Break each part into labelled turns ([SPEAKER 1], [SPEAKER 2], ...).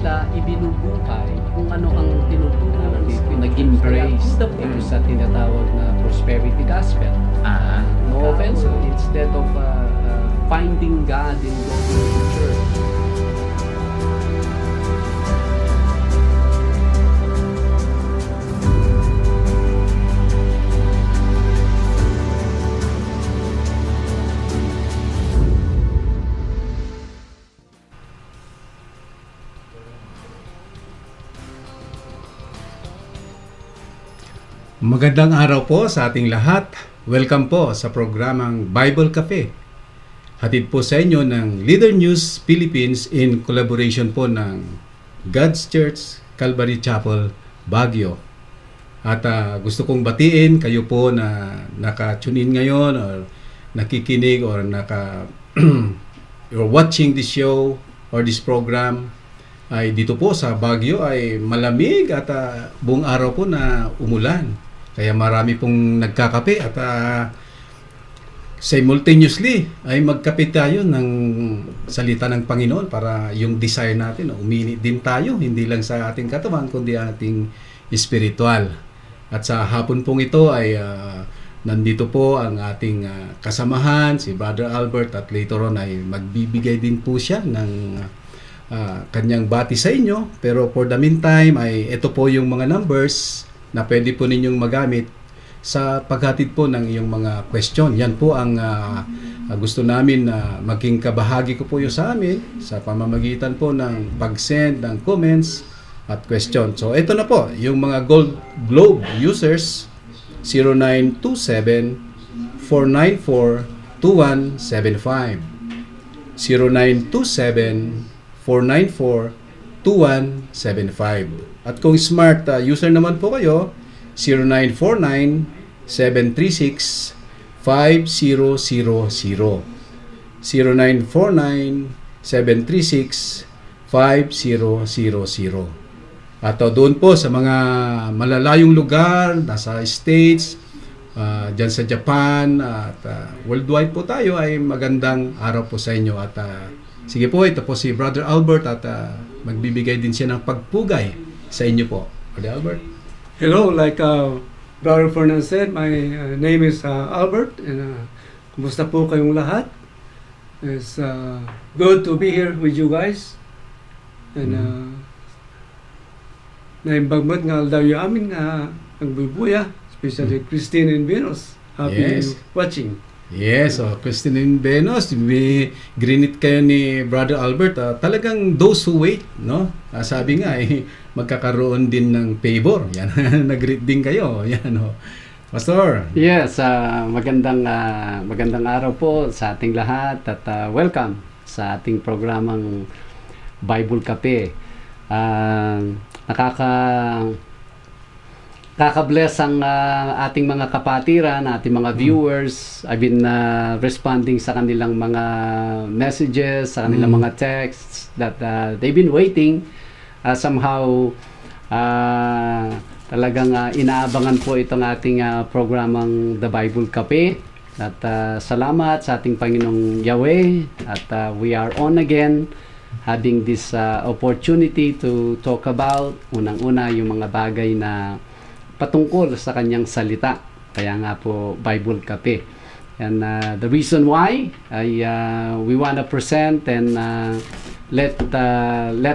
[SPEAKER 1] nila ibinubuhay kung ano ang tinutunan ng Espiritu. Nag-embrace dito sa tinatawag na prosperity gospel. No offense, instead of finding God in going to church.
[SPEAKER 2] Magandang araw po sa ating lahat. Welcome po sa programang Bible Cafe. Hatid po sa inyo ng Leader News Philippines in collaboration po ng God's Church, Calvary Chapel, Baguio. At gusto kong batiin kayo po na naka-tune in ngayon or nakikinig or you're watching this show or this program. Ay dito po sa Baguio ay malamig at buong araw po na umulan. Kaya marami pong nagkakape at simultaneously ay magkape tayo ng salita ng Panginoon para yung desire natin uminit din tayo, hindi lang sa ating katawan kundi ating espiritual. At sa hapon pong ito ay nandito po ang ating kasamahan, si Brother Albert, at later on ay magbibigay din po siya ng kanyang bati sa inyo. Pero for the meantime ay ito po yung mga numbers na pwede po ninyong magamit sa paghatid po ng iyong mga question. Yan po ang gusto namin na maging kabahagi ko po yung sa amin sa pamamagitan po ng pag-send ng comments at question. So ito na po yung mga Gold Globe users 0927-494-2175 0927-494-2175. At kung smart user naman po kayo, 0949-736-5000. 0949-736-5000. At doon po sa mga malalayong lugar, nasa States, dyan sa Japan, at worldwide po tayo, ay magandang araw po sa inyo. At sige po, ito po si Brother Albert at magbibigay din siya ng pagpugay sa inyo po. Brother Albert.
[SPEAKER 3] Hello, like Brother Fernand said, my name is Albert, and kumusta po kayong lahat? It's good to be here with you guys. And naimbagmat nga daw yung amin nga nagbubuya, especially Christine and Venus. Happy watching.
[SPEAKER 2] Yes, Christine and Venus, grinit kayo ni Brother Albert. Talagang those who wait, no? Sabi nga, magkakaroon din ng favor. Yan, nag-greet din kayo. Yan, Pastor.
[SPEAKER 1] Yes, magandang araw po sa ating lahat at welcome sa ating programang Bible Cafe. Nakaka-bless ang ating mga kapatiran, ating mga viewers. I've been responding sa kanilang mga messages, sa kanilang mga texts that they've been waiting. Somehow, talagang inaabangan po itong ating programang The Bible Cafe. At salamat sa ating Panginoong Yahweh. At we are on again, having this opportunity to talk about, unang-una, yung mga bagay na patungkol sa kanyang salita. Kaya nga po Bible Cafe. And the reason why we want to present and let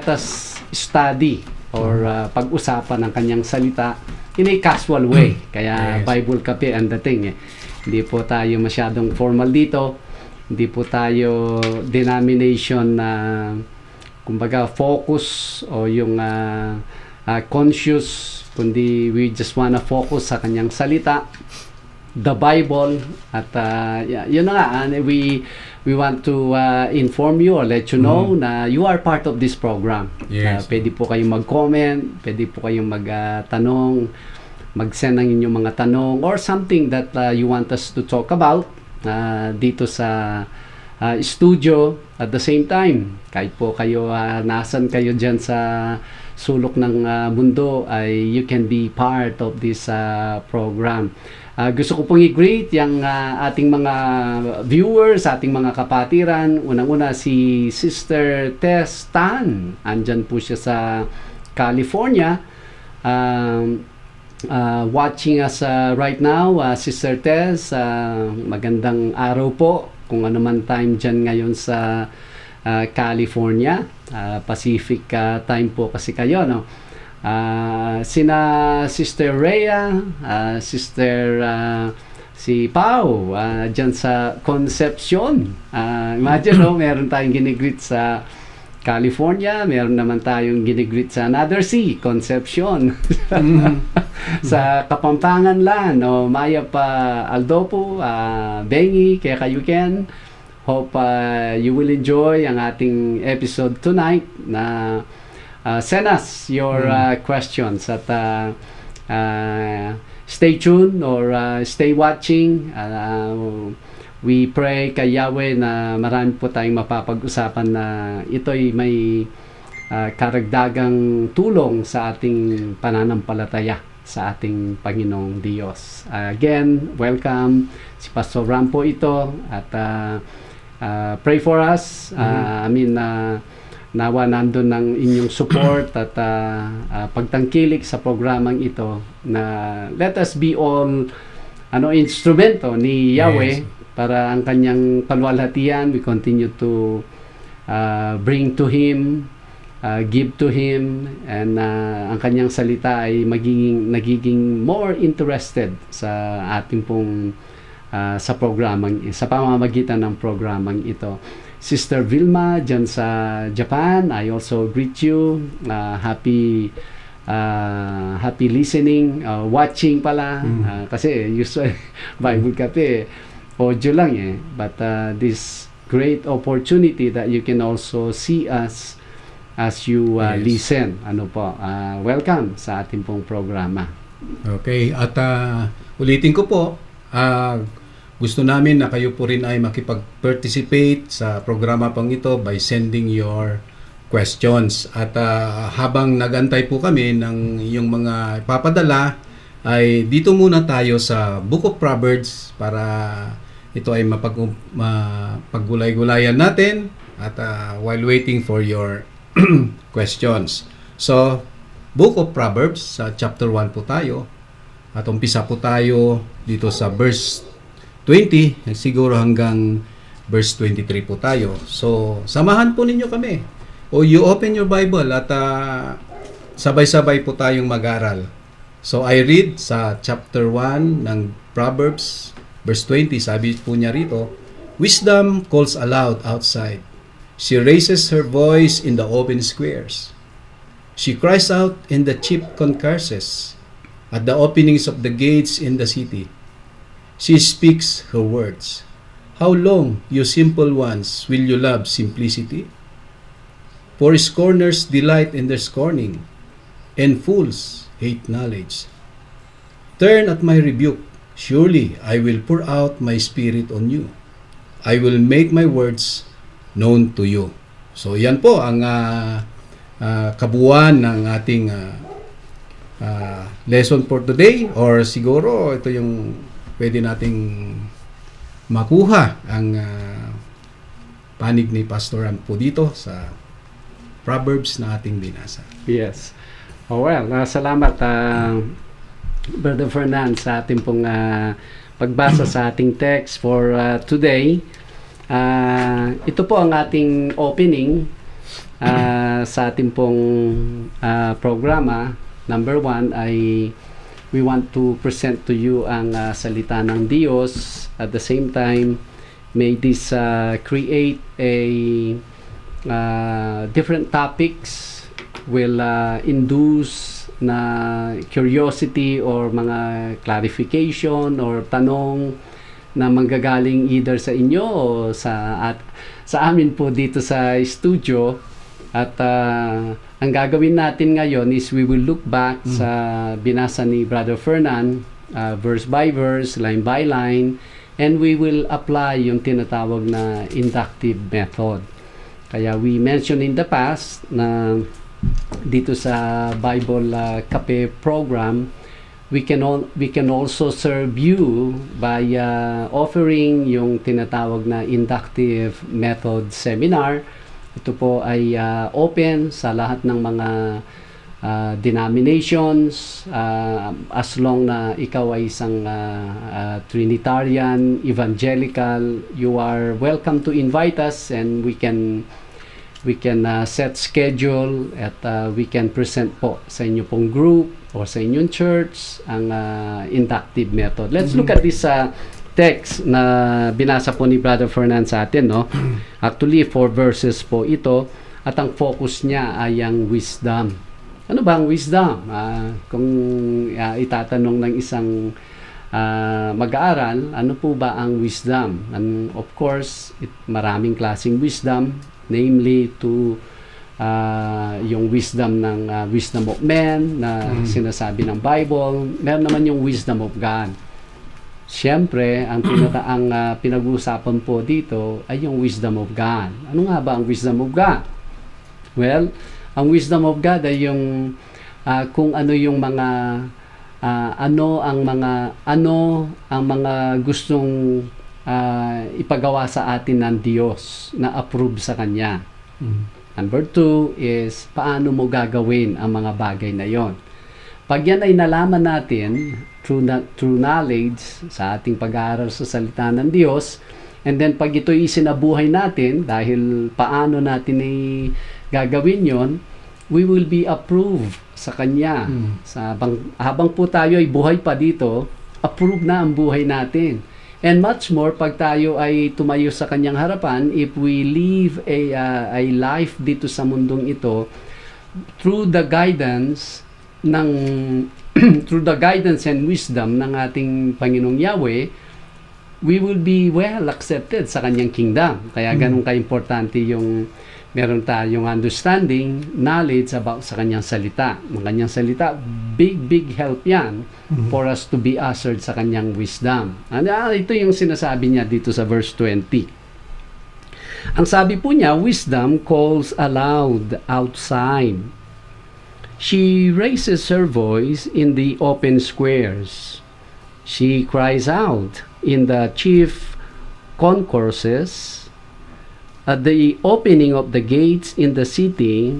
[SPEAKER 1] us study or pag-usapan ng kanyang salita in a casual way. Kaya Bible Cafe ang dating. Hindi po tayo masyadong formal dito. Hindi po tayo denomination na kumbaga focus o yung conscious, kundi we just wanna focus sa kanyang salita, the Bible, at yun na nga, and we want to inform you or let you know na you are part of this program.
[SPEAKER 2] Yes.
[SPEAKER 1] Pwede po kayong mag-comment, pwede po kayong mag-tanong, mag-send ng inyong mga tanong or something that you want us to talk about dito sa studio. At the same time, kahit po kayo nasan kayo dyan sa sulok ng mundo, ay you can be part of this program. Gusto ko pong i-greet yung ating mga viewers, ating mga kapatiran. Unang-una si Sister Tess Tan. Andyan po siya sa California. Watching us right now, Sister Tess. Magandang araw po kung ano man time dyan ngayon sa California. Pacific time po kasi kayo, no? Sina Sister Rhea, Sister si Pau, dyan sa Concepcion. Imagine, no, meron tayong ginigreet sa California, meron naman tayong ginigreet sa another sea, Concepcion. Sa Kapampangan Land, no, Maya pa Aldopo, Bengi, kaya kayo Ken. Hope you will enjoy ang ating episode tonight na send us your questions at stay tuned or stay watching. We pray kay Yahweh na marami po tayong mapapag-usapan na ito'y may karagdagang tulong sa ating pananampalataya sa ating Panginoong Diyos. Again, welcome. Si Pastor Ram po ito at pray for us. Nawa nandun ng inyong support at pagtangkilik sa programang ito na let us be all instrumento ni Yahweh para ang kanyang kalwalhatian we continue to bring to Him, give to Him, and ang kanyang salita ay nagiging more interested sa ating pong sa pamamagitan ng programang ito. Sister Vilma dyan sa Japan, I also greet you. Happy listening, watching pala. Kasi usually Bible Cafe audio lang but this great opportunity that you can also see us as you listen. Welcome sa ating pong programa.
[SPEAKER 2] Okay, at ulitin ko po, gusto namin na kayo po rin ay makipag-participate sa programa pang ito by sending your questions. At habang nagantay po kami ng iyong mga ipapadala, ay dito muna tayo sa Book of Proverbs para ito ay mapaggulay-gulayan natin at while waiting for your questions. So, Book of Proverbs, sa chapter 1 po tayo. At umpisa po tayo dito sa verse 20, siguro hanggang verse 23 po tayo. So, samahan po ninyo kami. O you open your Bible at sabay-sabay po tayong mag-aral. So, I read sa chapter 1 ng Proverbs, verse 20, sabi po niya rito, "Wisdom calls aloud outside. She raises her voice in the open squares. She cries out in the chief concourses, at the openings of the gates in the city. She speaks her words. How long, you simple ones, will you love simplicity? For scorners delight in their scorning, and fools hate knowledge. Turn at my rebuke. Surely I will pour out my spirit on you. I will make my words known to you." So yan po ang kabuuan ng ating lesson for today, or siguro ito yung pwede nating makuha ang panig ni Pastor Ram po dito sa Proverbs na ating binasa.
[SPEAKER 1] Yes. Salamat Brother Fernand sa ating pong pagbasa sa ating text for today. Ito po ang ating opening sa ating pong programa. Number 1 ay we want to present to you ang salita ng Diyos. At the same time, may this create a different topics will induce na curiosity or mga clarification or tanong na manggagaling either sa inyo o sa amin po dito sa studio. At ang gagawin natin ngayon is we will look back sa binasa ni Brother Fernan, verse by verse, line by line, and we will apply yung tinatawag na inductive method. Kaya we mentioned in the past na dito sa Bible Cafe program, we can also serve you by offering yung tinatawag na inductive method seminar. Ito po ay open sa lahat ng mga denominations, as long na ikaw ay isang Trinitarian, Evangelical. You are welcome to invite us, and we can set schedule at we can present po sa inyo pong group o sa inyong church ang inductive method. Let's look at this text na binasa po ni Brother Fernan sa atin, no? Actually, 4 verses po ito, at ang focus niya ay ang wisdom. Ano ba ang wisdom? Kung itatanong ng isang mag-aaral, ano po ba ang wisdom? And of course, maraming klaseng wisdom, namely to yung wisdom ng wisdom of men na sinasabi ng Bible. Meron naman yung wisdom of God. Siyempre, ang pinag-uusapan po dito ay yung wisdom of God. Ano nga ba ang wisdom of God? Well, ang wisdom of God ay yung kung ano yung mga ano ang mga gustong ipagawa sa atin ng Diyos na approve sa Kanya. Number 2 is paano mo gagawin ang mga bagay na yon. Pag yan ay nalaman natin through knowledge sa ating pag-aaral sa salita ng Diyos, and then pag ito isinabuhay natin dahil paano natin ay gagawin yon, we will be approved sa Kanya. Habang po tayo ay buhay pa dito, approved na ang buhay natin. And much more pag tayo ay tumayo sa Kanyang harapan, if we live a life dito sa mundong ito through the guidance through the guidance and wisdom ng ating Panginoong Yahweh, we will be well accepted sa Kanyang kingdom. Kaya ganun ka-importante yung meron tayong understanding, knowledge about sa Kanyang salita. Ang Kanyang salita, big help yan for us to be ushered sa Kanyang wisdom. Ito yung sinasabi niya dito sa verse 20. Ang sabi po niya, wisdom calls aloud outside. She raises her voice in the open squares. She cries out in the chief concourses. At the opening of the gates in the city,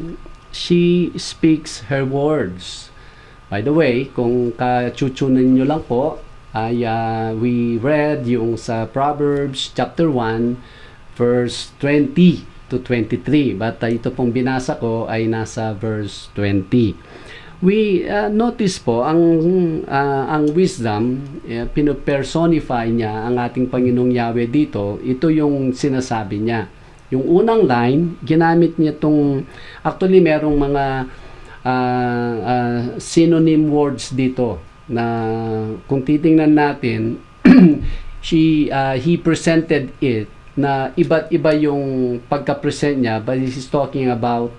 [SPEAKER 1] she speaks her words. By the way, kung kachuchunan nyo lang po, ay we read yung sa Proverbs chapter 1, verse 20 to 23. But ito pong binasa ko ay nasa verse 20. We notice po ang wisdom, pinopersonify niya ang ating Panginoong Yahweh dito. Ito yung sinasabi niya. Yung unang line, ginamit niya itong, actually merong mga synonym words dito na kung titingnan natin, he presented it na iba't iba yung pagka-present niya, but he's talking about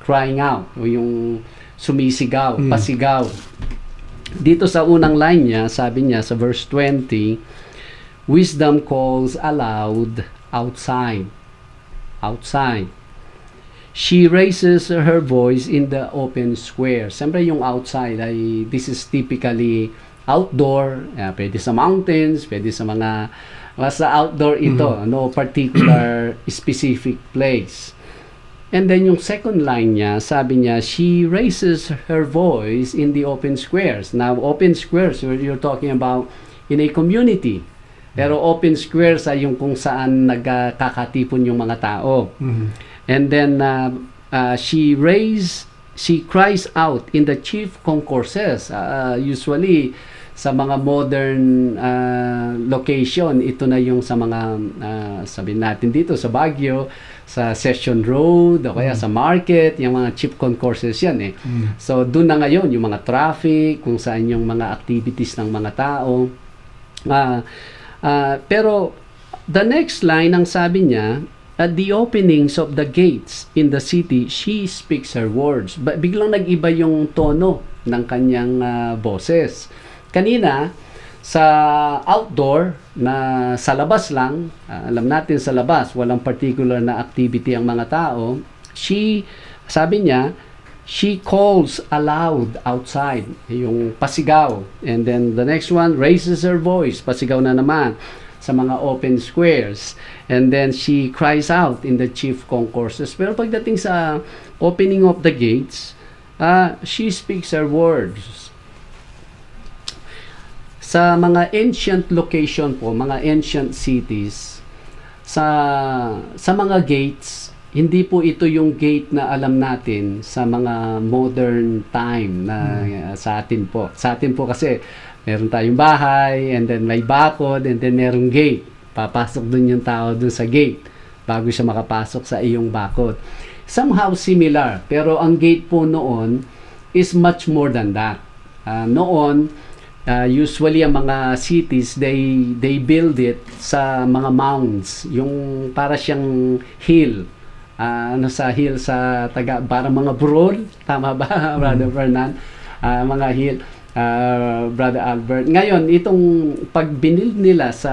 [SPEAKER 1] crying out, o yung sumisigaw, pasigaw. Dito sa unang line niya, sabi niya sa verse 20, wisdom calls aloud outside. Outside. She raises her voice in the open square. Siyempre yung outside ay, this is typically outdoor, pwede sa mountains, pwede sa mga, basta outdoor ito, no particular specific place. And then yung second line niya, sabi niya, she raises her voice in the open squares. Now, open squares, you're talking about in a community. Pero open squares ay yung kung saan nagkakatipon yung mga tao. And then she cries out in the chief concourses. Usually sa mga modern location, ito na yung sa mga sabihin natin dito sa Baguio, sa Session Road o kaya sa market, yung mga chief concourses yan So doon na ngayon yung mga traffic, kung saan yung mga activities ng mga tao. Pero the next line, ang sabi niya, at the openings of the gates in the city, she speaks her words. Biglang nag-iba yung tono ng kanyang boses. Kanina, sa outdoor, na sa labas lang, alam natin sa labas, walang particular na activity ang mga tao, sabi niya, she calls aloud outside, yung pasigaw. And then the next one, raises her voice, pasigaw na naman sa mga open squares. And then she cries out in the chief concourses. Pero pagdating sa opening of the gates, she speaks her words. Sa mga ancient location po, mga ancient cities, sa mga gates, hindi po ito yung gate na alam natin sa mga modern time na sa atin po. Sa atin po kasi meron tayong bahay, and then may bakod, and then merong gate. Papasok dun yung tao dun sa gate bago siya makapasok sa iyong bakod. Somehow similar, pero ang gate po noon is much more than that. Noon, usually ang mga cities, they build it sa mga mounds, yung para siyang hill. Sa hill sa para mga burol, tama ba, Brother Fernan? Mga hill, Brother Albert. Ngayon, itong pag binild nila sa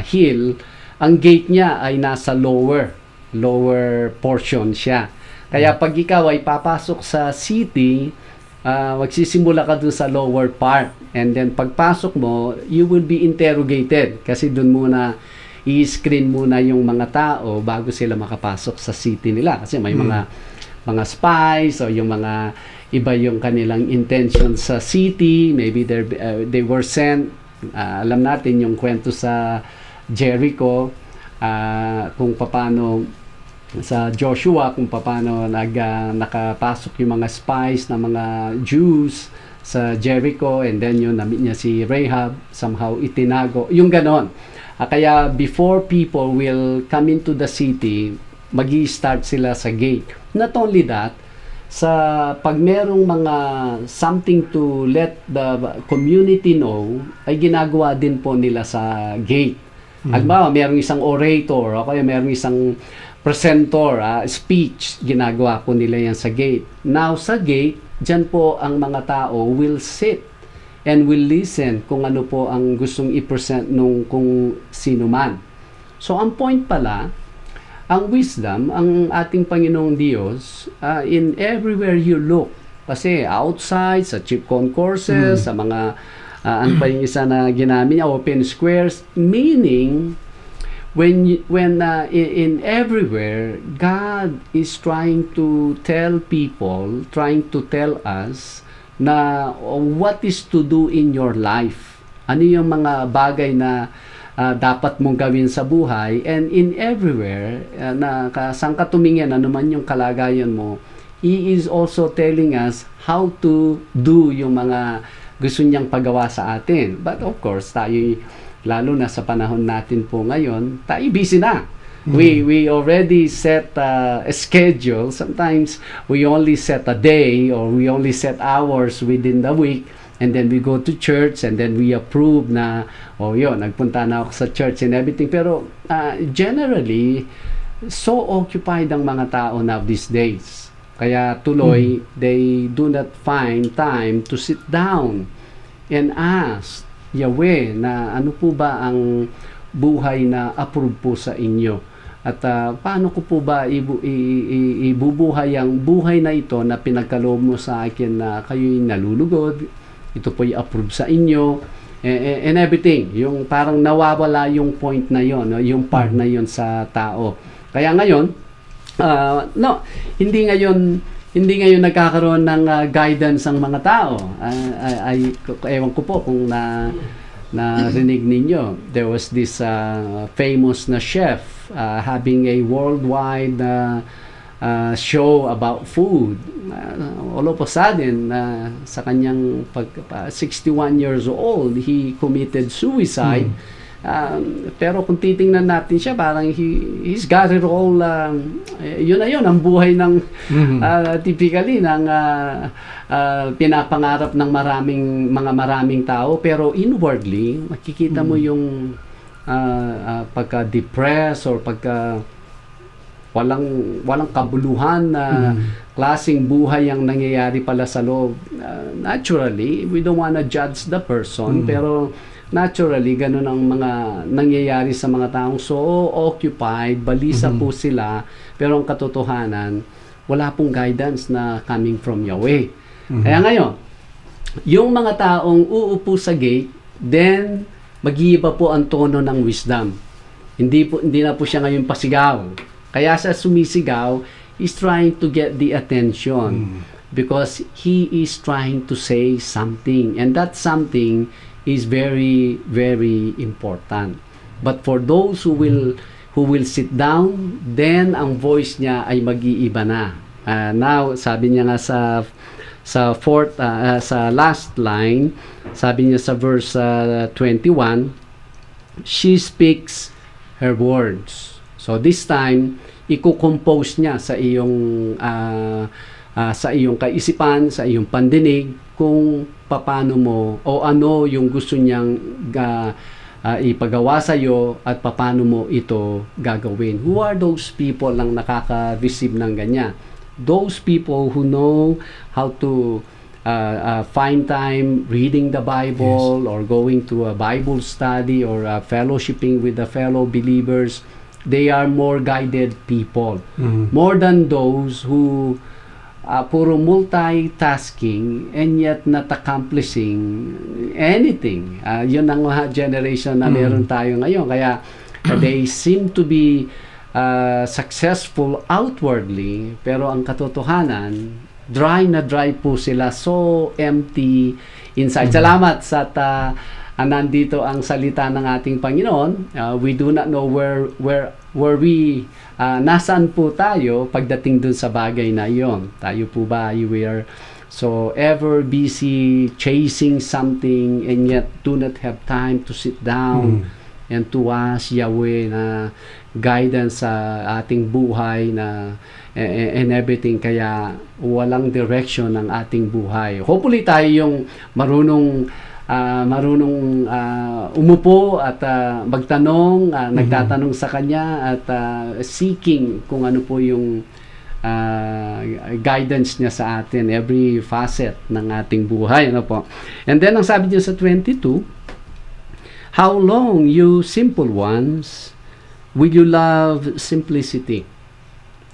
[SPEAKER 1] hill, ang gate niya ay nasa lower portion siya. Kaya pag ikaw ay papasok sa city, magsisimula ka dun sa lower part, and then pagpasok mo, you will be interrogated kasi dun muna i-screen muna yung mga tao bago sila makapasok sa city nila, kasi may mga spies o yung mga iba yung kanilang intention sa city. Maybe they were sent, alam natin yung kwento sa Jericho, kung paano sa Joshua, kung paano nakapasok yung mga spies na mga Jews sa Jericho, and then yun, na-meet niya si Rahab, somehow itinago, yung ganon. Kaya before people will come into the city, magi-start sila sa gate. Not only that, pag merong mga something to let the community know, ay ginagawa din po nila sa gate. Halimbawa, merong isang orator, o kaya merong isang presenter, speech, ginagawa po nila yan sa gate. Now, sa gate, dyan po ang mga tao will sit and will listen kung ano po ang gustong i-present nung kung sino man. So, ang point pala, ang wisdom, ang ating Panginoong Diyos, in everywhere you look, kasi outside, sa chief concourses, sa mga, ano pa yung isa na ginamit niya, open squares, meaning, in everywhere, God is trying to tell people, trying to tell us, na what is to do in your life. Ano yung mga bagay na dapat mong gawin sa buhay, and in everywhere, saan ka tumingin, ano man yung kalagayan mo, He is also telling us how to do yung mga gusto niyang pagawa sa atin. But of course, tayo, lalo na sa panahon natin po ngayon, tayo busy na. We already set a schedule. Sometimes we only set a day, or we only set hours within the week, and then we go to church, and then we approve na, yun, nagpunta na ako sa church and everything. Pero generally, so occupied ang mga tao now these days. Kaya tuloy, they do not find time to sit down and ask Yahweh na ano po ba ang buhay na approve po sa inyo. At paano ko po ba ibubuhay ang buhay na ito na pinagkaloob mo sa akin na kayo'y nalulugod, ito po i-approve sa inyo, and everything. Yung parang nawawala yung point na yon, no? Yung part na yon sa tao. Kaya ngayon, hindi ngayon nagkakaroon ng guidance ang mga tao. Ewan ko po kung narinig ninyo, there was this famous na chef having a worldwide show about food. All of a sudden, sa kanyang 61 years old, he committed suicide. Pero kung titingnan natin siya, parang he's got it all. Yun na yun, ang buhay ng typically ng pinapangarap ng maraming tao. Pero inwardly, makikita mo yung pagka-depressed or pagka walang kabuluhan na klaseng buhay ang nangyayari pala sa loob. Naturally, we don't wanna judge the person, pero naturally, ganun ang mga nangyayari sa mga taong so occupied, balisa po sila, pero ang katotohanan, wala pong guidance na coming from Yahweh.
[SPEAKER 2] Mhm.
[SPEAKER 1] Kaya ngayon, yung mga taong uupo sa gate, then mag-iiba po ang tono ng wisdom. Hindi na po siya ngayon pasigaw. Kaya sa sumisigaw, is trying to get the attention because he is trying to say something, and that something is very, very important. But for those who will sit down, then ang voice niya ay mag-iiba na. Now, sabi niya nga sa last line, sabi niya sa verse 21, she speaks her words. So this time, i-compose niya sa iyong kaisipan, sa iyong pandinig, kung paano mo o ano yung gusto niyang ipagawa sa iyo at paano mo ito gagawin. Who are those people lang nakaka-receive ng ganyan? Those people who know how to find time reading the Bible, or going to a Bible study, or fellowshipping with the fellow believers. They are more guided people. More than those who puro multitasking and yet not accomplishing anything. Yun ang generation na meron tayo ngayon. Kaya they seem to be successful outwardly, pero ang katotohanan, dry na dry po sila, so empty inside. Salamat sa nandito ang salita ng ating Panginoon. We do not know where we nasaan po tayo pagdating dun sa bagay na iyon. Tayo po ba we are so ever busy chasing something and yet do not have time to sit down and to ask Yahweh na guidance sa ating buhay na and everything, kaya walang direction ng ating buhay. Hopefully tayo yung marunong umupo at magtanong, nagtatanong sa kanya at seeking kung ano po yung guidance niya sa atin, every facet ng ating buhay. Ano po? And then, ang sabi niya sa 22, how long, you simple ones, will you love simplicity?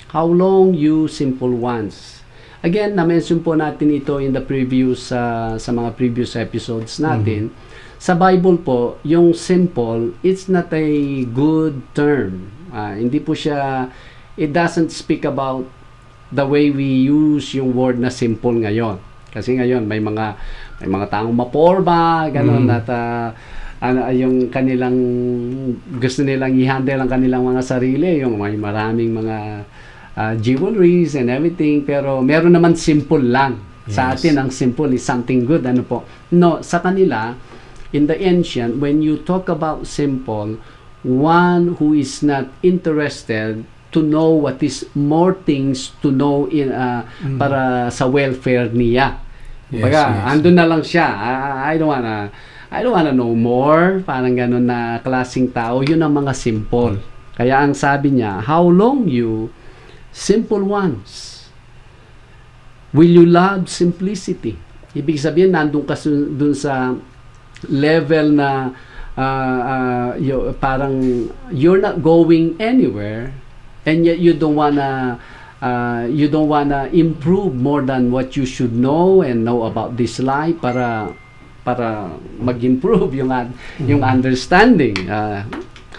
[SPEAKER 1] How long, you simple ones? Again, na-mention po natin ito in the previous, sa mga previous episodes natin. Sa Bible po, yung simple, it's not a good term. Hindi po siya, it doesn't speak about the way we use yung word na simple ngayon. Kasi ngayon, may mga taong maporma, gano'n, at yung kanilang, gusto nilang i-handle ang kanilang mga sarili, yung may maraming mga jewelries and everything, pero meron naman simple lang. Sa atin, ang simple is something good. Ano po? No, sa kanila, in the ancient, when you talk about simple, one who is not interested to know what is more things to know in para sa welfare niya. Andun na lang siya. I don't wanna know more. Parang ganun na klaseng tao. Yun ang mga simple. Kaya ang sabi niya, how long, you simple ones, will you love simplicity? Ibig sabihin, nandun ka dun sa level na parang you're not going anywhere, and yet you don't wanna improve more than what you should know and know about this life para mag-improve yung understanding.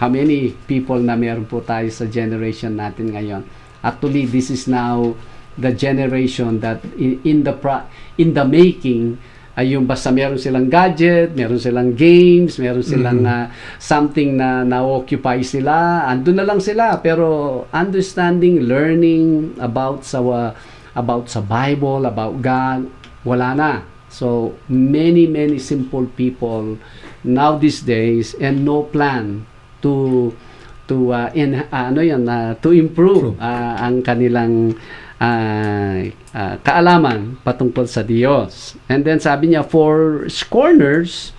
[SPEAKER 1] How many people na meron po tayo sa generation natin ngayon? Actually, this is now the generation that in the making, yung basta meron silang gadget, meron silang games, meron silang something na na-occupy sila, andun na lang sila, pero understanding, learning about sa Bible, about God, wala na. So many simple people now these days, and no plan to improve ang kanilang kaalaman patungkol sa Diyos. And then sabi niya, for scorners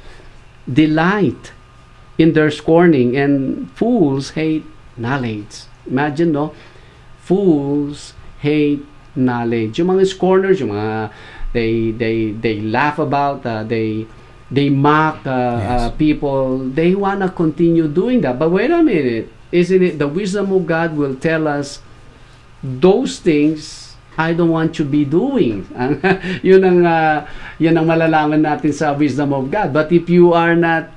[SPEAKER 1] delight in their scorning, and fools hate knowledge. Imagine, no? Fools hate knowledge. Yung mga scorners, yung mga they laugh about, they mock people. They wanna continue doing that. But wait a minute. Isn't it the wisdom of God will tell us those things I don't want to be doing. yun ang malalaman natin sa wisdom of God. But if you are not,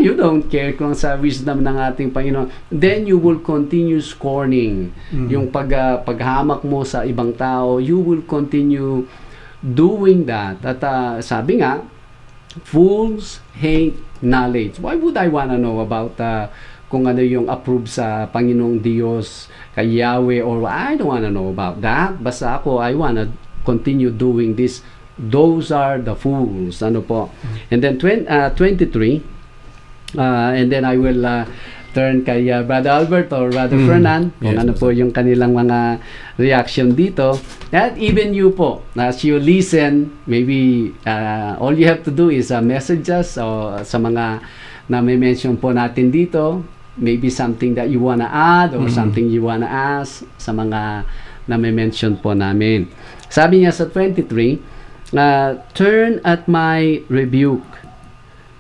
[SPEAKER 1] you don't care kung sa wisdom ng ating Panginoon, then you will continue scorning. Yung paghamak mo sa ibang tao, you will continue doing that. At sabi nga, fools hate knowledge. Why would I wanna know about kung ano yung approved sa Panginoong Diyos, kay Yahweh, or I don't wanna know about that. Basta ako, I wanna continue doing this. Those are the fools. Ano po? And then 23, and then I will turn kay Brother Albert or Brother Fernan kung
[SPEAKER 2] Yes,
[SPEAKER 1] ano po yung kanilang mga reaction dito. At even you po, as you listen, maybe all you have to do is message us o sa mga na may mention po natin dito, maybe something that you wanna add or something you wanna ask sa mga na may mention po namin. Sabi niya sa 23, turn at my rebuke.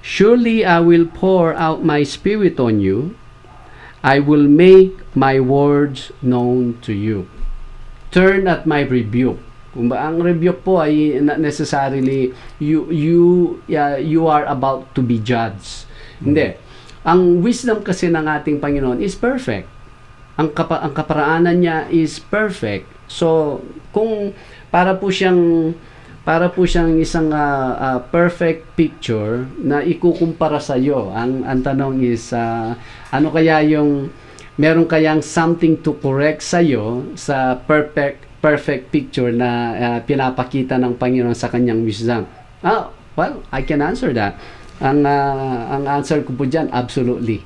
[SPEAKER 1] Surely I will pour out my spirit on you. I will make my words known to you. Turn at my rebuke. Kung ba ang rebuke po ay not necessarily you are about to be judged. Hindi. Ang wisdom kasi ng ating Panginoon is perfect. Ang kaparaanan niya is perfect. So, kung para po siyang isang perfect picture na ikukumpara sa iyo. Ang tanong is ano kaya yung meron kayang something to correct sa iyo sa perfect picture na pinapakita ng Panginoon sa kanyang wisdom? Well, I can answer that. Ang answer ko po diyan, absolutely.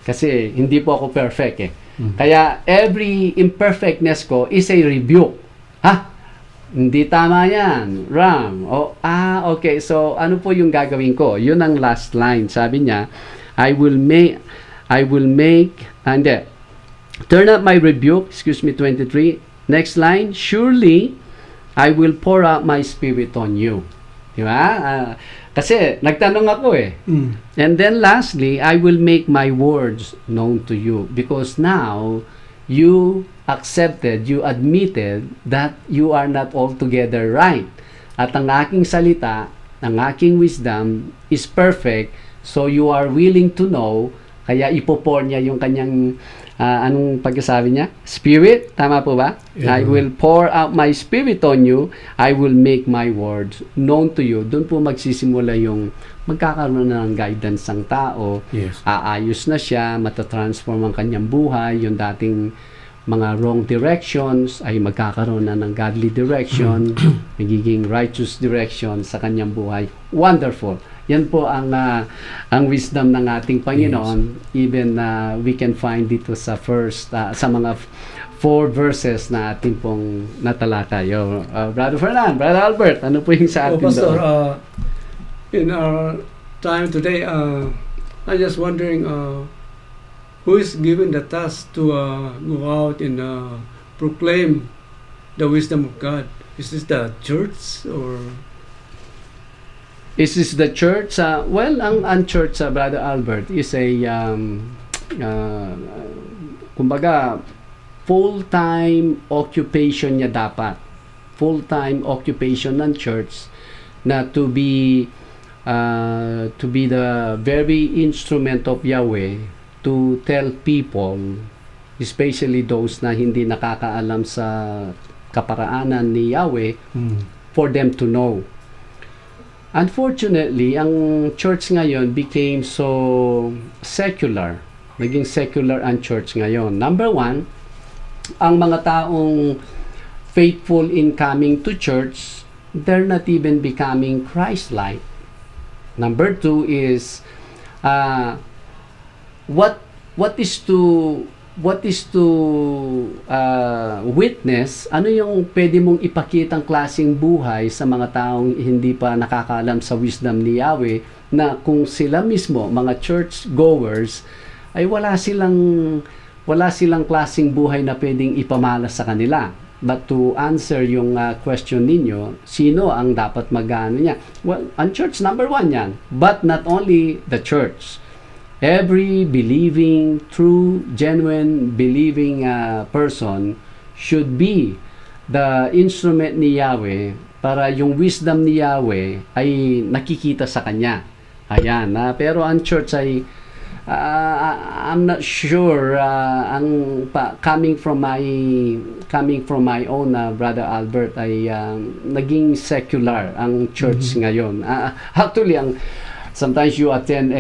[SPEAKER 1] Kasi hindi po ako perfect eh. Kaya every imperfectness ko is a rebuke. Hindi tama yan. Wrong. Okay. So, ano po yung gagawin ko? Yun ang last line. Sabi niya, I will make, turn up my rebuke, 23. Next line, surely, I will pour out my spirit on you. Diba? Kasi, nagtanong ako eh. And then lastly, I will make my words known to you. Because now, you accepted, you admitted that you are not altogether right. At ang aking salita, ang aking wisdom is perfect, so you are willing to know, kaya ipopor niya yung kanyang, anong pagkasabi niya? Spirit, tama po ba?
[SPEAKER 2] Yeah.
[SPEAKER 1] I will pour out my spirit on you, I will make my words known to you. Doon po magsisimula yung magkakaroon na ng guidance ang tao,
[SPEAKER 2] Yes.
[SPEAKER 1] aayos na siya, matatransform ang kanyang buhay, yung dating mga wrong directions ay magkakaroon na ng godly direction, magiging righteous direction sa kanyang buhay. Wonderful. Yan po ang wisdom ng ating Panginoon. Yes. Even we can find dito sa sa mga 4 verses na ating pong natalakay. Brother Fernan, Brother Albert, ano po yung sa atin
[SPEAKER 3] Pastor,
[SPEAKER 1] doon?
[SPEAKER 3] in our time today, I'm just wondering, who is given the task to go out and proclaim the wisdom of God? Is this the church or?
[SPEAKER 1] Is this the church? Well, ang church, Brother Albert, is a kumbaga full-time occupation niya dapat. Full-time occupation ng church na to be the very instrument of Yahweh to tell people, especially those na hindi nakakaalam sa kaparaanan ni Yahweh, for them to know. Unfortunately, ang church ngayon became so secular. Naging secular ang church ngayon. Number 1, ang mga taong faithful in coming to church, they're not even becoming Christ-like. Number 2 is what is to witness, ano yung pwede mong ipakitang klaseng buhay sa mga taong hindi pa nakakaalam sa wisdom ni Yahweh, na kung sila mismo, mga church goers, ay wala silang klaseng buhay na pwedeng ipamalas sa kanila. But to answer yung question ninyo, sino ang dapat mag-ano niya? Well, ang church, number 1 yan. But not only the church. Every believing, true, genuine believing person should be the instrument ni Yahweh para yung wisdom ni Yahweh ay nakikita sa kanya. Ayan, pero ang church ay I'm not sure coming from my own Brother Albert ay naging secular ang church ngayon. Actually sometimes you attend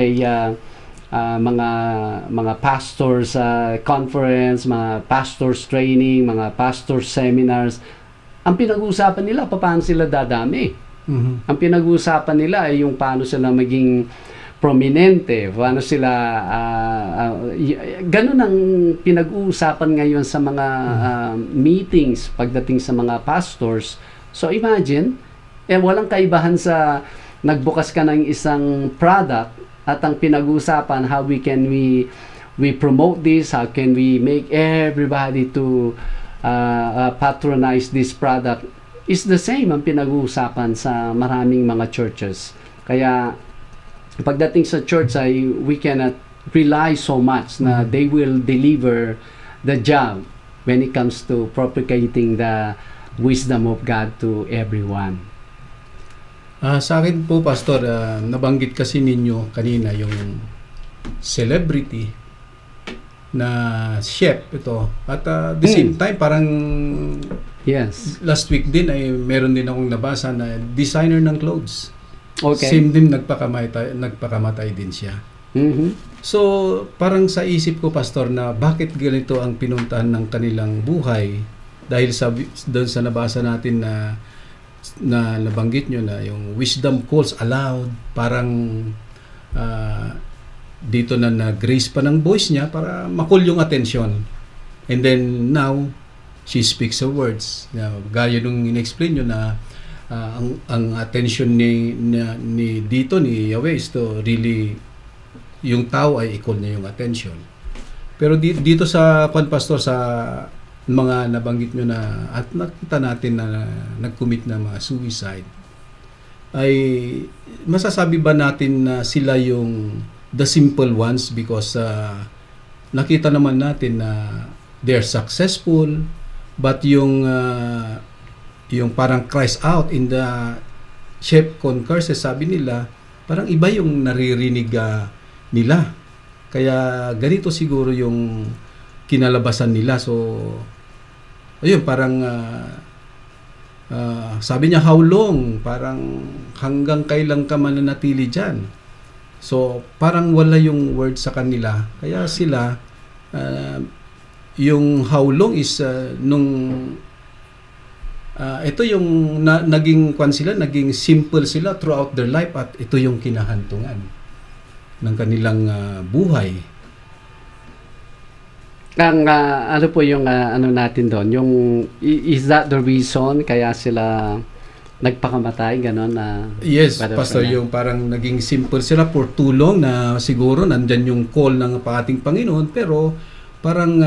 [SPEAKER 1] mga pastors conference, mga pastors training, mga pastors seminars. Ang pinag-uusapan nila paano sila dadami. Ang pinag-uusapan nila ay yung paano sila maging prominente, paano sila ganun ang pinag-uusapan ngayon sa mga meetings pagdating sa mga pastors. So imagine, walang kaibahan sa nagbukas ka ng isang product at ang pinag-uusapan how we promote this, how can we make everybody to patronize this product is the same ang pinag-uusapan sa maraming mga churches. Kaya pagdating sa church ay we cannot rely so much na they will deliver the job when it comes to propagating the wisdom of God to everyone.
[SPEAKER 2] Sa akin po, Pastor, nabanggit kasi ninyo kanina yung celebrity na chef ito. At the same time, parang
[SPEAKER 1] yes,
[SPEAKER 2] last week din ay meron din akong nabasa na designer ng clothes.
[SPEAKER 1] Okay.
[SPEAKER 2] Same din, nagpakamatay din siya. So, parang sa isip ko, Pastor, na bakit ganito ang pinuntahan ng kanilang buhay dahil doon sa nabasa natin na nabanggit nyo na yung wisdom calls aloud, parang dito na grace pa ng voice niya para makul yung attention. And then now, she speaks her words. Gaya nung in-explain nyo na ang attention ni dito ni Yahweh is to really yung tao ay i-call niya yung attention. Pero dito sa Pastor, sa mga nabanggit nyo na at nakita natin na nag-commit na mga suicide, ay masasabi ba natin na sila yung the simple ones because nakita naman natin na they're successful, but yung parang cries out in the chef concurses, sabi nila, parang iba yung naririnig nila. Kaya ganito siguro yung kinalabasan nila. So, ayun, parang sabi niya, how long? Parang hanggang kailan ka mananatili dyan? So, parang wala yung word sa kanila. Kaya sila, yung how long is ito yung naging simple sila throughout their life, at ito yung kinahantungan ng kanilang buhay.
[SPEAKER 1] Ang ano po yung ano natin doon, yung is that the reason kaya sila nagpakamatay, ganon na?
[SPEAKER 2] Yes, Pastor, yung parang naging simple sila for too long na siguro nandyan yung call ng ating Panginoon, pero parang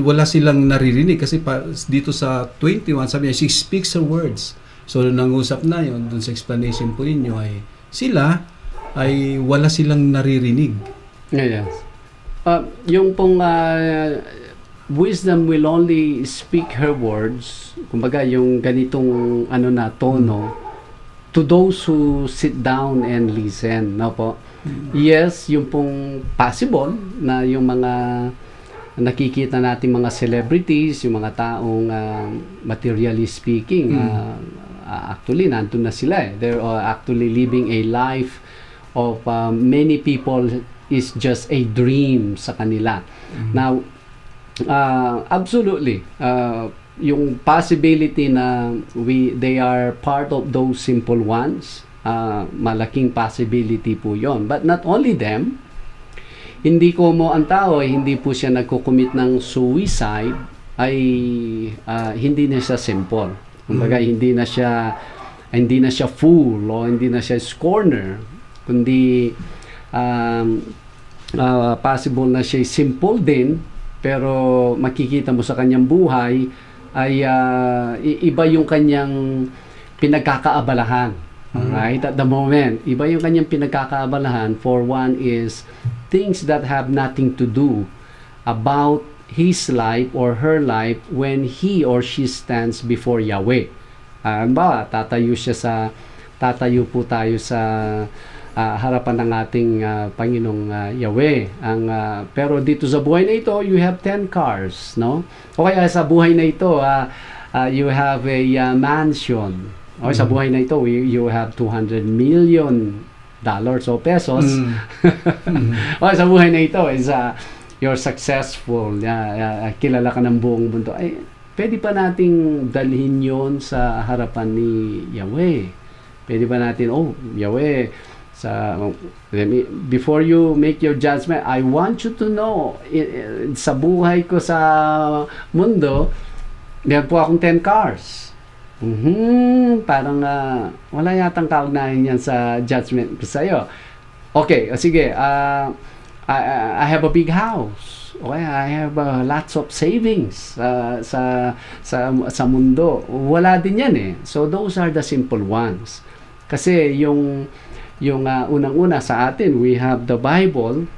[SPEAKER 2] wala silang naririnig kasi dito sa 21 sabi niya, she speaks her words. So nangusap na yun dun sa explanation po ninyo ay sila ay wala silang naririnig.
[SPEAKER 1] Yes. Yung pong wisdom will only speak her words, kumbaga yung ganitong ano na tono, to those who sit down and listen, no po? Yes, yung pong possible na yung mga nakikita natin mga celebrities, yung mga taong materially speaking, actually nandun na sila eh. They're actually living a life of many people is just a dream sa kanila. Now, absolutely, yung possibility na they are part of those simple ones, malaking possibility po yon. But not only them, hindi ko mo ang tao hindi po siya nagko-commit ng suicide ay hindi na siya simple. Kumbaga hindi na siya fool o hindi na siya scorner, kundi possible na siya simple din, pero makikita mo sa kanyang buhay ay iba yung kanyang pinagkakaabalahan. Alright? At the moment, iba yung kanyang pinagkakaabalahan. For one is things that have nothing to do about his life or her life when he or she stands before Yahweh. Ba, tatayo po tayo sa harapan ng ating Panginoong Yahweh. Pero dito sa buhay na ito, you have 10 cars, no? O kaya sa buhay na ito, you have a mansion. O sa buhay na ito, you have $200 million o pesos. O sa buhay na ito is you're successful, kilala ka ng buong mundo. Ay, pwede pa nating dalhin yon sa harapan ni Yahweh. Pwede pa natin, Yahweh, before you make your judgment, I want you to know, sa buhay ko sa mundo, meron po akong 10 cars. Parang wala yatang kaugnayan yan sa judgment ko sa'yo. Okay, sige, I have a big house. Okay, I have lots of savings sa mundo. Wala din yan eh. So those are the simple ones. Kasi yung unang-una sa atin, we have the Bible,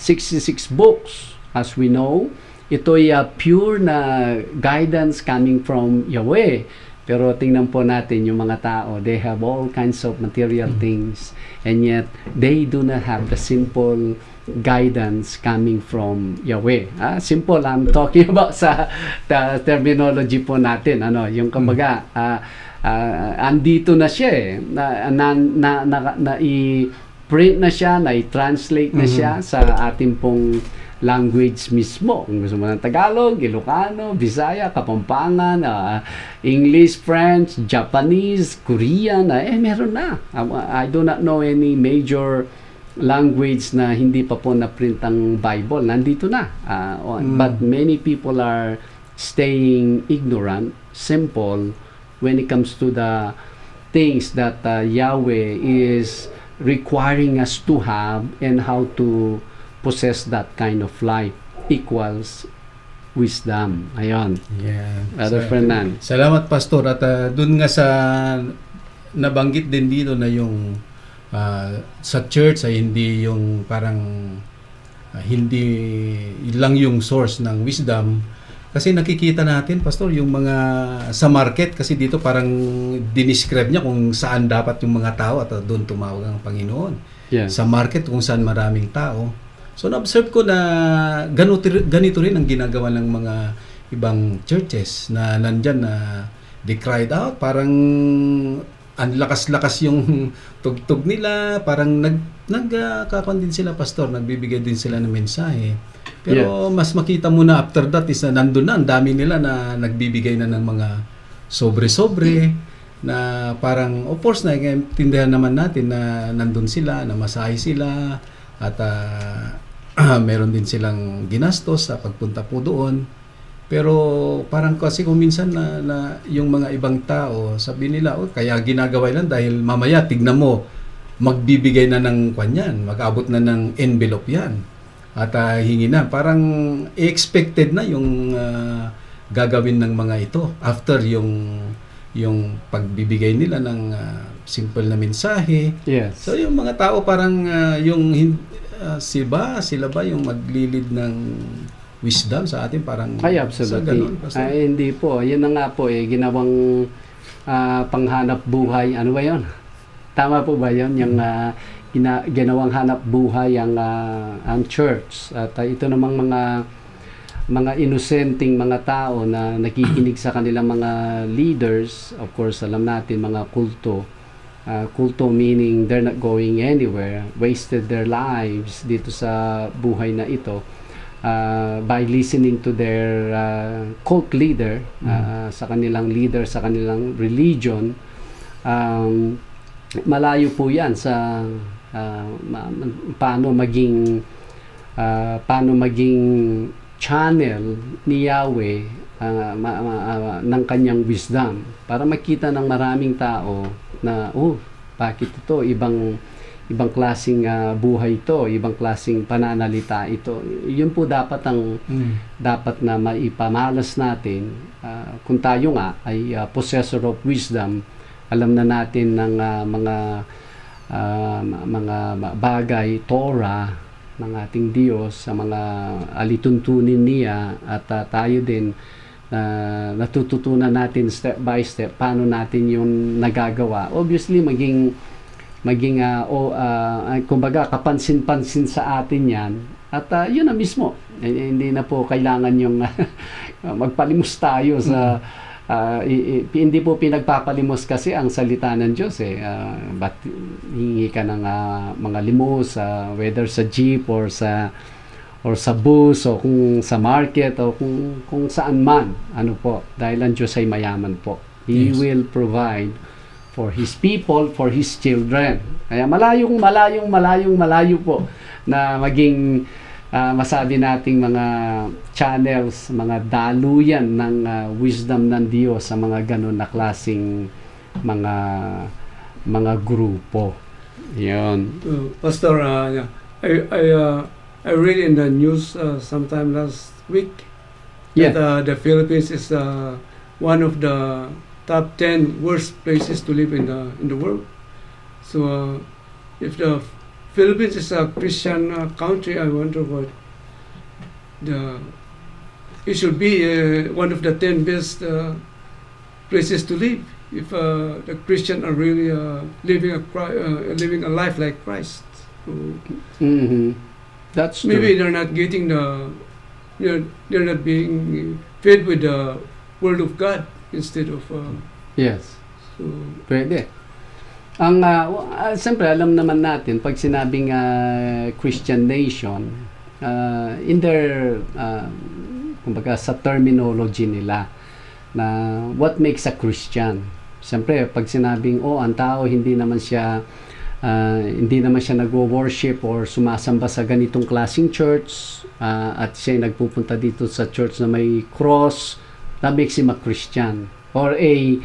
[SPEAKER 1] 66 books. As we know, ito'y pure na guidance coming from Yahweh. Pero tingnan po natin yung mga tao, they have all kinds of material things, and yet they do not have the simple guidance coming from Yahweh. Simple, I'm talking about sa terminology po natin, yung kumbaga, andito na siya i-print na siya, i-translate na siya sa ating pong language mismo. Kung gusto mo ng Tagalog, Ilocano, Bisaya, Kapampangan, English, French, Japanese, Korean, meron na. I do not know any major language na hindi pa po na-print ang Bible. Nandito na. But many people are staying ignorant, simple, when it comes to the things that Yahweh is requiring us to have and how to possess that kind of life equals wisdom. Ayon.
[SPEAKER 2] Yeah.
[SPEAKER 1] Brother Fernan.
[SPEAKER 2] Salamat, Pastor. At dun nga sa nabanggit din dito na yung sa church ay hindi yung parang hindi lang yung source ng wisdom. Kasi nakikita natin, Pastor, yung mga sa market, kasi dito parang dinescribe niya kung saan dapat yung mga tao at doon tumawag ang Panginoon.
[SPEAKER 1] Yes.
[SPEAKER 2] Sa market kung saan maraming tao. So na-observe ko na ganito rin ang ginagawa ng mga ibang churches na nandyan na they cried out, parang ang lakas-lakas yung tugtog nila, parang nagkakon din sila, Pastor, nagbibigay din sila ng mensahe. Pero mas makita mo na after that is na nandun na, ang dami nila na nagbibigay na ng mga sobre-sobre na parang, of course, tindahan naman natin na nandun sila, na masahe sila, at meron din silang ginastos sa pagpunta po doon. Pero parang kasi kung minsan na yung mga ibang tao, sabi nila, kaya ginagawa lang dahil mamaya tignan mo, magbibigay na ng kanyan, mag-abot na ng envelope yan. At hingi na. Parang expected na yung gagawin ng mga ito after yung pagbibigay nila ng simple na mensahe.
[SPEAKER 1] Yes.
[SPEAKER 2] So yung mga tao parang sila ba yung maglilid ng wisdom sa atin, parang
[SPEAKER 1] ay, absolutely. Hindi po. Yun na nga po ginawang panghanap buhay. Ano ba yun? Tama po ba yun? Yung ginawang hanap buhay ang church. At ito namang mga inosenteng mga tao na nakikinig sa kanilang mga leaders. Of course, alam natin, mga kulto. Kulto meaning they're not going anywhere. Wasted their lives dito sa buhay na ito. By listening to their cult leader, sa kanilang leader, sa kanilang religion, malayo po yan sa paano maging channel ni Yahweh ng kanyang wisdom para makita ng maraming tao na bakit ito ibang klaseng buhay ito, ibang klaseng pananalita ito. Yun po dapat dapat na maipamalas natin kung tayo nga ay possessor of wisdom. Alam na natin ng mga bagay, Torah, ng ating Diyos, sa mga alituntunin niya, at tayo din natututunan natin step by step paano natin yung nagagawa. Obviously, kumbaga kapansin-pansin sa atin yan, at yun na mismo, hindi na po kailangan yung magpalimos tayo sa hindi po pinagpapalimos kasi ang salita ng Diyos ba't hingi ka ng mga limos, whether sa jeep or sa bus o kung sa market o kung saan man, ano po, dahil ang Diyos ay mayaman po. He
[SPEAKER 2] Yes.
[SPEAKER 1] will provide for His people, for His children. Kaya malayo po na maging masabi nating mga channels, mga daluyan ng wisdom ng Diyos sa mga ganun na klaseng mga grupo. Yun.
[SPEAKER 3] Pastor, yeah, I read in the news sometime last week that the Philippines is one of the top 10 worst places to live in the world. So if the Philippines is a Christian country, I wonder what it should be one of the 10 best places to live if the Christian are really living a life like Christ. So
[SPEAKER 1] That's true.
[SPEAKER 3] maybe they're not getting they're not being fed with the Word of God instead of
[SPEAKER 1] Yes.
[SPEAKER 3] so.
[SPEAKER 1] Pwede. Ang siyempre alam naman natin pag sinabing Christian nation, in their kumbaga sa terminology nila na what makes a Christian. Siyempre pag sinabing ang tao hindi naman siya nagwo-worship or sumasamba sa ganitong klaseng church, at siya ay nagpupunta dito sa church na may cross, that makes him a Christian. Or a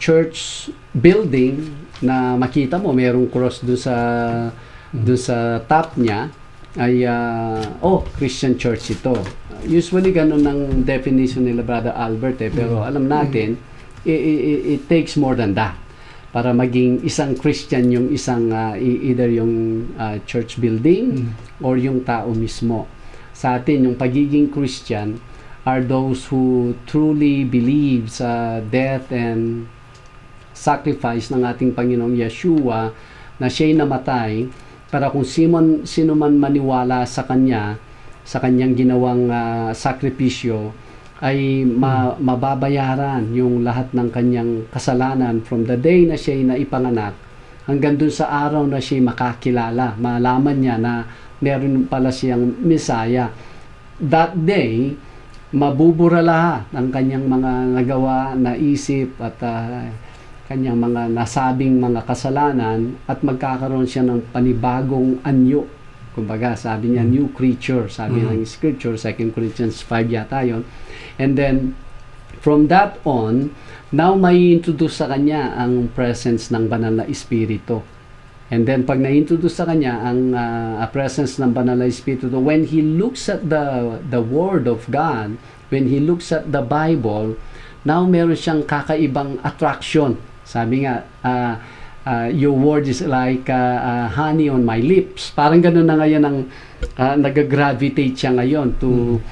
[SPEAKER 1] church building na makita mo merong cross doon sa top niya, ay Christian church ito. Usually ganun ang definition nila, Brother Albert, pero alam natin it takes more than that para maging isang Christian yung isang either yung church building or yung tao mismo. Sa atin yung pagiging Christian are those who truly believe sa death and sacrifice ng ating Panginoong Yeshua, na siya'y namatay para kung sino man maniwala sa Kanya, sa Kanyang ginawang sakripisyo, ay mababayaran yung lahat ng Kanyang kasalanan from the day na siya'y naipanganak hanggang dun sa araw na siya'y makakilala, malaman niya na meron pala siyang Messiah. That day, mabubura lahat ng kanyang mga nagawa, naisip at kanyang mga nasabing mga kasalanan, at magkakaroon siya ng panibagong anyo. Kumbaga, sabi niya, new creature, sabi ng Scripture, 2 Corinthians 5 yata yun. And then, from that on, now may introduce sa kanya ang presence ng banal na Espiritu. And then, pag na-introduce sa kanya ang presence ng banal na Espiritu, when he looks at the Word of God, when he looks at the Bible, now meron siyang kakaibang attraction. Sabi nga, your word is like honey on my lips. Parang gano'n na ngayon ang nag-gravitate siya ngayon to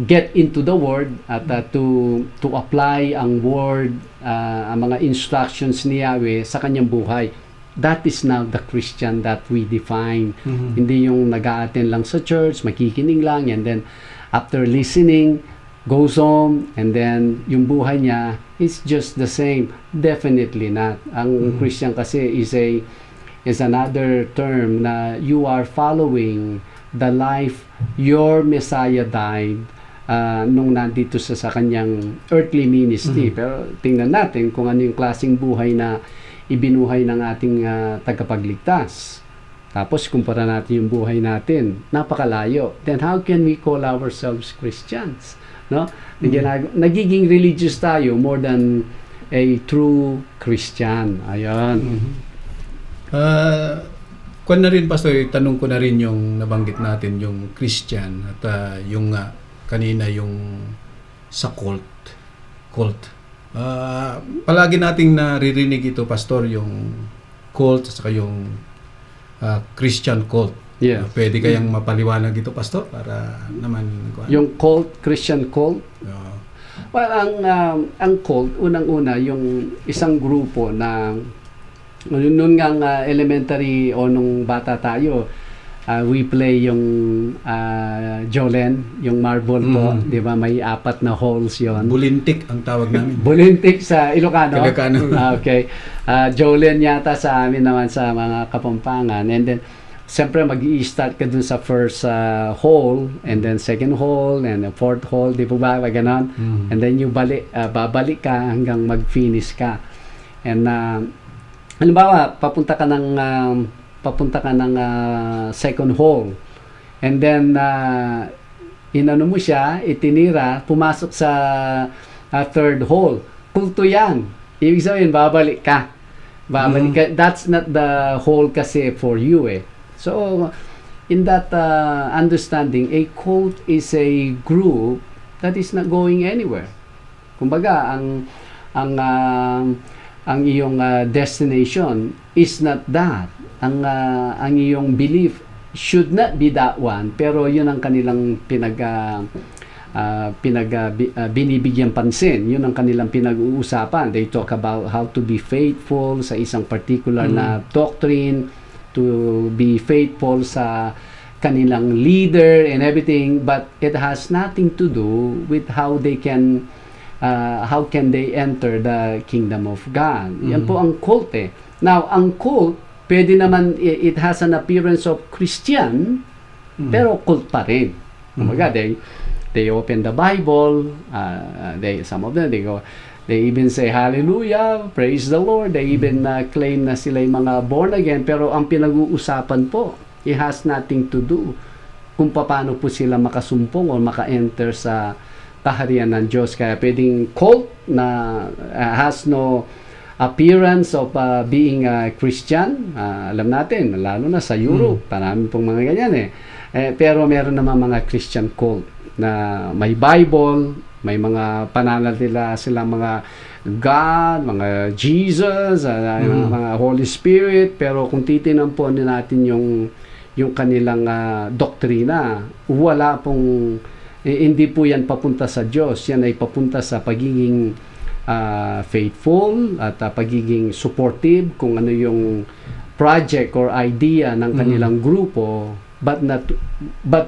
[SPEAKER 1] get into the word at to apply ang word, ang mga instructions ni Yahweh sa kanyang buhay. That is now the Christian that we define. Hindi yung nag-a-attend lang sa church, makikinig lang, and then after listening, goes home, and then yung buhay niya is just the same. Definitely not. Ang Christian kasi is another term na you are following the life your Messiah died nung nandito sa kanyang earthly ministry. Pero tingnan natin kung ano yung klaseng buhay na ibinuhay ng ating tagapagligtas. Tapos kumpara natin yung buhay natin, napakalayo. Then how can we call ourselves Christians? No? Nagiging religious tayo more than a true Christian. Ayan.
[SPEAKER 2] Kung na rin, Pastor, tanong ko na rin yung nabanggit natin, yung Christian, at yung kanina yung sa cult. Palagi nating naririnig ito, Pastor, yung cult, at saka yung Christian cult.
[SPEAKER 1] Yes.
[SPEAKER 2] Pwede kayang mapaliwanag ito, Pastor, para naman
[SPEAKER 1] Yung cult, Christian cult. Well, ang cult, unang-una, yung isang grupo na noon ngang elementary o nung bata tayo, we play yung Jolen, yung marble po, di ba? May 4 na holes yon.
[SPEAKER 2] Bulintik ang tawag namin.
[SPEAKER 1] Bulintik sa Ilocano.
[SPEAKER 2] Ilocano.
[SPEAKER 1] Okay. Jolen yata sa amin naman sa mga Kapampangan. And then, siyempre mag-i-start ka dun sa first hole, and then second hole, and the fourth hole, di po ba? Ganon. And then you babalik ka hanggang mag-finish ka. And halimbawa, papunta ka ng second hole. And then, inano mo siya, itinira, pumasok sa third hole. Kulto yan. Ibig sabihin, babalik ka. That's not the hole kasi for you eh. So, in that understanding, a cult is a group that is not going anywhere. Kumbaga, ang iyong destination is not that. Ang iyong belief should not be that one, pero yun ang kanilang binibigyan pansin. Yun ang kanilang pinag-uusapan. They talk about how to be faithful sa isang particular na doctrine, to be faithful sa kanilang leader and everything, but it has nothing to do with how can they enter the kingdom of God. Yan po ang cult eh. Now, ang cult, pwede naman, it has an appearance of Christian, pero cult pa rin. Kumbaga, they open the Bible, some of them, they even say, hallelujah, praise the Lord. They even claim na sila yung mga born again, pero ang pinag-uusapan po, it has nothing to do kung paano po sila makasumpong o maka-enter sa kaharian ng Diyos. Kaya pwedeng cult na has no appearance of being Christian. Alam natin, lalo na sa Europe, marami pong mga ganyan eh. Pero meron naman mga Christian cult na may Bible, may mga pananalila silang mga God, mga Jesus, mga Holy Spirit, pero kung titinan po natin yung kanilang doktrina, wala pong hindi po yan papunta sa Diyos. Yan ay papunta sa pagiging faithful at pagiging supportive kung ano yung project or idea ng kanilang grupo, but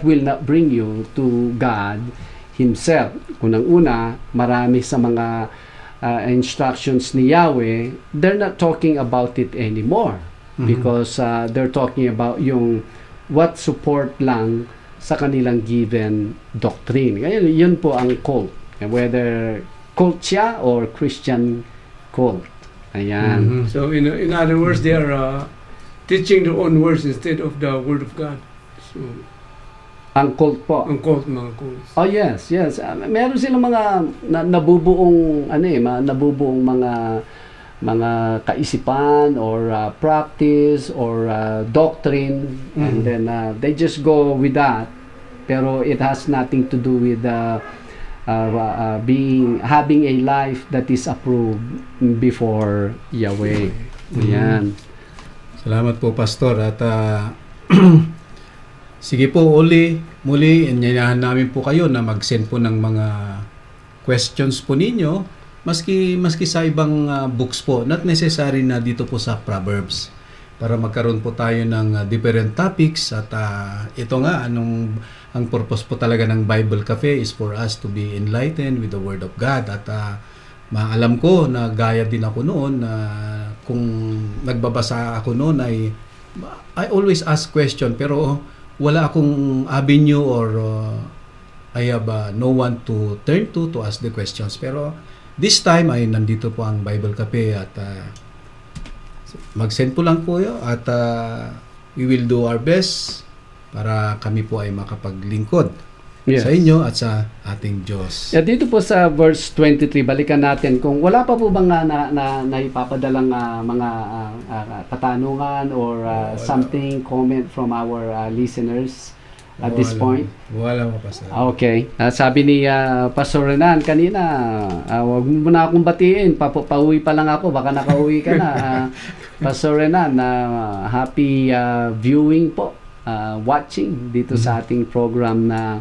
[SPEAKER 1] will not bring you to God Himself. Unang-una, marami sa mga instructions ni Yahweh, they're not talking about it anymore because they're talking about yung what support lang sa kanilang given doctrine. Ngayon, yun po ang cult. Whether cult siya or Christian cult. Ayan.
[SPEAKER 3] So, in other words, they are teaching their own words instead of the Word of God. So,
[SPEAKER 1] ang cult po.
[SPEAKER 3] ang cult, mga cults.
[SPEAKER 1] Oh yes. Meron silang mga nabubuong nabubuong mga kaisipan or practice or doctrine, and then they just go with that, pero it has nothing to do with having a life that is approved before Yahweh. Ayan.
[SPEAKER 2] Salamat po, Pastor. At sige po, muli, inyayahan namin po kayo na mag-send po ng mga questions po ninyo, maski sa ibang books po, not necessary na dito po sa Proverbs, para magkaroon po tayo ng different topics. At ito nga, ang purpose po talaga ng Bible Cafe is for us to be enlightened with the Word of God. At maalam ko na gaya din ako noon, na kung nagbabasa ako noon I always ask question, pero wala akong avenue or I have no one to turn to ask the questions. Pero this time ay nandito po ang Bible Cafe at mag-send po lang po at we will do our best para kami po ay makapaglingkod sa inyo at sa ating Diyos.
[SPEAKER 1] Dito po sa verse 23, balikan natin kung wala pa po bang naipapadalang mga katanungan or something, comment from our listeners. at this point?
[SPEAKER 2] Wala mo, Pastor.
[SPEAKER 1] Okay. Sabi ni Pastor Renan kanina, wag mo na akong batiin. Pauwi pa lang ako. Baka nakauwi ka na. Pastor Renan, happy viewing po. Watching dito sa ating program na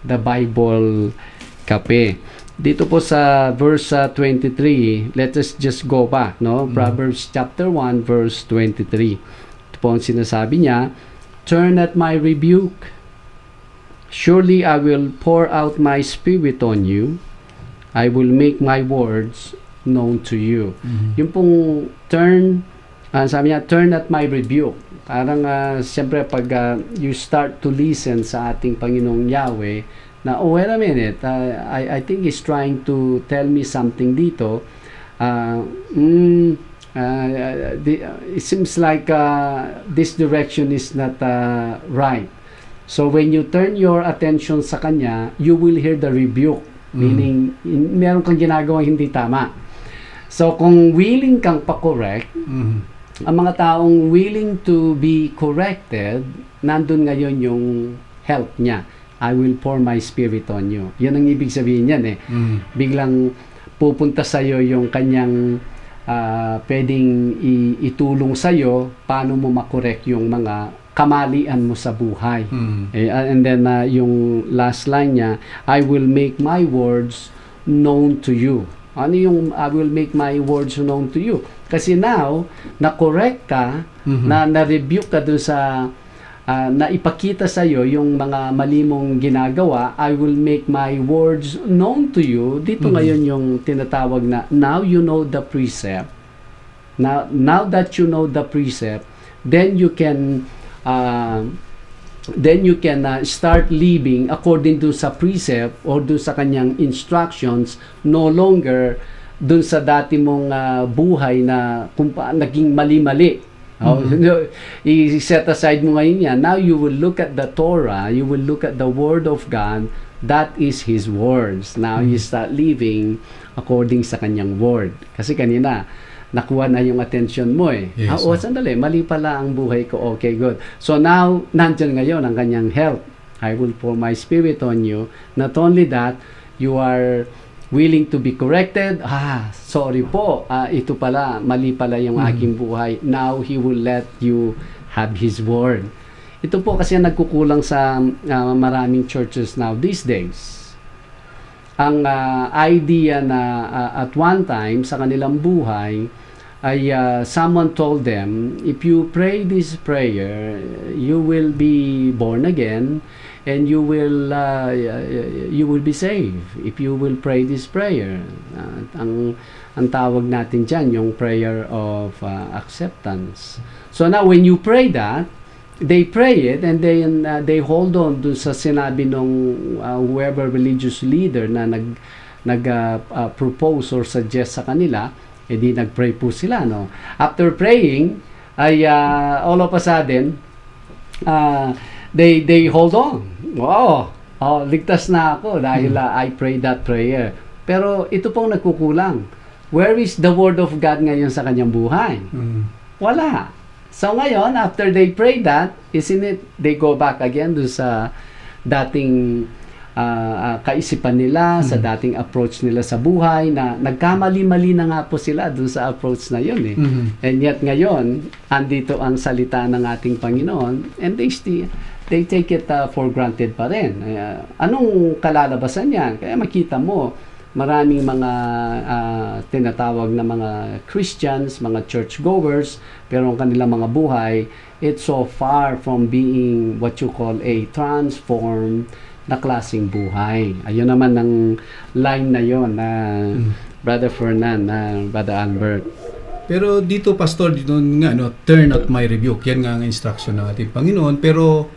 [SPEAKER 1] The Bible Cafe. Dito po sa verse 23, let us just go back, no? Proverbs chapter 1 verse 23. Ito po ang sinasabi niya, turn at my rebuke. Surely I will pour out my spirit on you. I will make my words known to you. Yung pong turn, sabi niya, turn at my rebuke. Parang siyempre pag you start to listen sa ating Panginoong Yahweh, na, oh, wait a minute, I think he's trying to tell me something dito. It seems like this direction is not right. So when you turn your attention sa Kanya, you will hear the rebuke. Meaning, meron kang ginagawang hindi tama. So kung willing kang pa-correct, ang mga taong willing to be corrected, nandun ngayon yung help niya. I will pour my spirit on you. Yan ang ibig sabihin niyan eh. Biglang pupunta sa iyo yung kanyang pwedeng itulong sa iyo paano mo makorek yung mga kamalian mo sa buhay. And then yung last line niya, I will make my words known to you. Ano yung I will make my words known to you? Kasi now, na-correct ka, na-rebuke ka dun sa na ipakita sa iyo yung mga mali mong ginagawa, I will make my words known to you. Dito ngayon yung tinatawag na now you know the precept. Now that you know the precept, then you can start living according to sa precept or do sa kanyang instructions, no longer dun sa dati mong buhay na naging mali-mali. I-set aside mo ngayon yan. Now you will look at the Torah, you will look at the Word of God, that is His words. Now you start living according sa kanyang Word. Kasi kanina, nakuha na yung attention mo eh.
[SPEAKER 2] Yes,
[SPEAKER 1] Sandali, mali pala ang buhay ko. Okay, good. So now, nandyan ngayon ang kanyang help. I will pour my spirit on you. Not only that, you are willing to be corrected. Sorry po, ito pala, mali pala yung aking buhay. Now, He will let you have His word. Ito po kasi nagkukulang sa maraming churches now these days. Ang idea na at one time sa kanilang buhay ay someone told them, if you pray this prayer, you will be born again and you will be saved if you will pray this prayer. Ang tawag natin dyan, yung prayer of acceptance. So now when you pray that, they pray it and then they hold on dun sa sinabi nung whoever religious leader na nag-propose or suggest sa kanila, edi nag-pray po sila, no? After praying, ay all of a sudden, they hold on. Wow! Ligtas na ako dahil I prayed that prayer. Pero ito pong nagkukulang. Where is the word of God ngayon sa kanyang buhay? Wala. So ngayon, after they pray that, isn't it, they go back again dun sa dating kaisipan nila, sa dating approach nila sa buhay, na nagkamali-mali na nga po sila dun sa approach na yun eh. And yet ngayon, andito ang salita ng ating Panginoon, and they take it for granted pa rin. Anong kalalabasan yan? Kaya makita mo, maraming mga tinatawag na mga Christians, mga churchgoers, pero ang kanilang mga buhay, it's so far from being what you call a transformed na klaseng buhay. Ayun naman ang line na yon na Brother Fernan, Brother Albert.
[SPEAKER 2] Pero dito, Pastor, dito nga, turn at my rebuke. Yan nga ang instruction ng ating Panginoon. Pero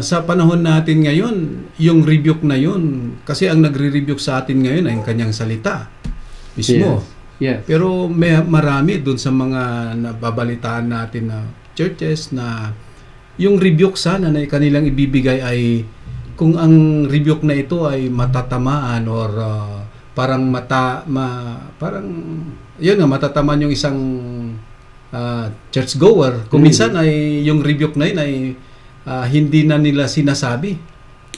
[SPEAKER 2] sa panahon natin ngayon, yung rebuke na yun, kasi ang nagre-rebuke sa atin ngayon ay ang kanyang salita mismo.
[SPEAKER 1] Yes.
[SPEAKER 2] Pero marami dun sa mga nababalitaan natin na churches na yung rebuke sana na kanilang ibibigay ay kung ang rebuke na ito ay matatamaan or parang matatamaan yung isang churchgoer. Kung minsan ay yung rebuke na yun ay hindi na nila sinasabi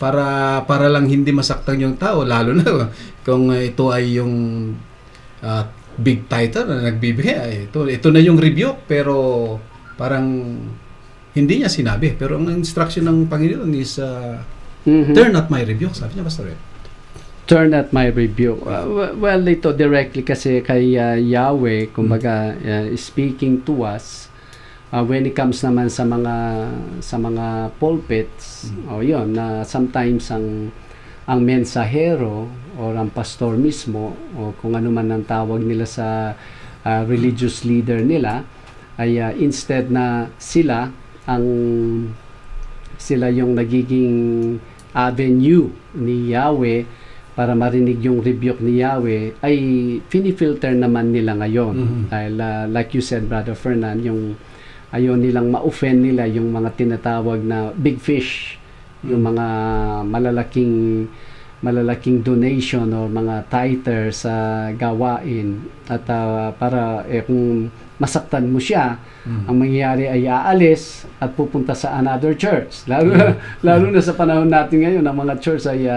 [SPEAKER 2] para lang hindi masaktan yung tao, lalo na kung ito ay yung big title na nagbibigay. Ito na yung rebuke, pero parang hindi niya sinabi. Pero ang instruction ng Panginoon is turn at my rebuke. Sabi niya, Pastor Ed.
[SPEAKER 1] Turn at my rebuke. Well, ito directly kasi kay Yahweh, kumbaga, speaking to us, when it comes naman sa mga pulpits, yun, na sometimes ang mensahero or ang pastor mismo o kung ano man ang tawag nila sa religious leader nila ay instead na sila yung nagiging avenue ni Yahweh para marinig yung rebuke ni Yahweh, ay finifilter naman nila ngayon. Dahil like you said, Brother Fernan, yung ayaw nilang ma-offend nila yung mga tinatawag na big fish, yung mga malalaking donation o mga tither sa gawain. At para kung masaktan mo siya, ang mangyayari ay aalis at pupunta sa another church. Lalo na sa panahon natin ngayon, ang mga church ay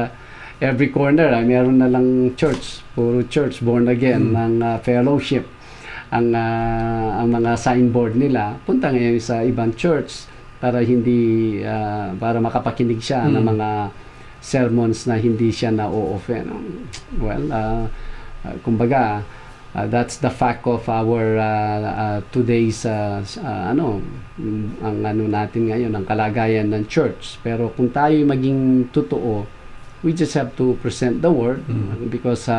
[SPEAKER 1] every corner ay meron na lang church, puro church born again ng fellowship. Ang mga signboard nila punta ngayon sa ibang church para hindi para makapakinig siya ng mga sermons na hindi siya na-offend. Well, kumbaga, that's the fact of our today's ang natin ngayon, ang kalagayan ng church. Pero kung tayo maging totoo, we just have to present the word because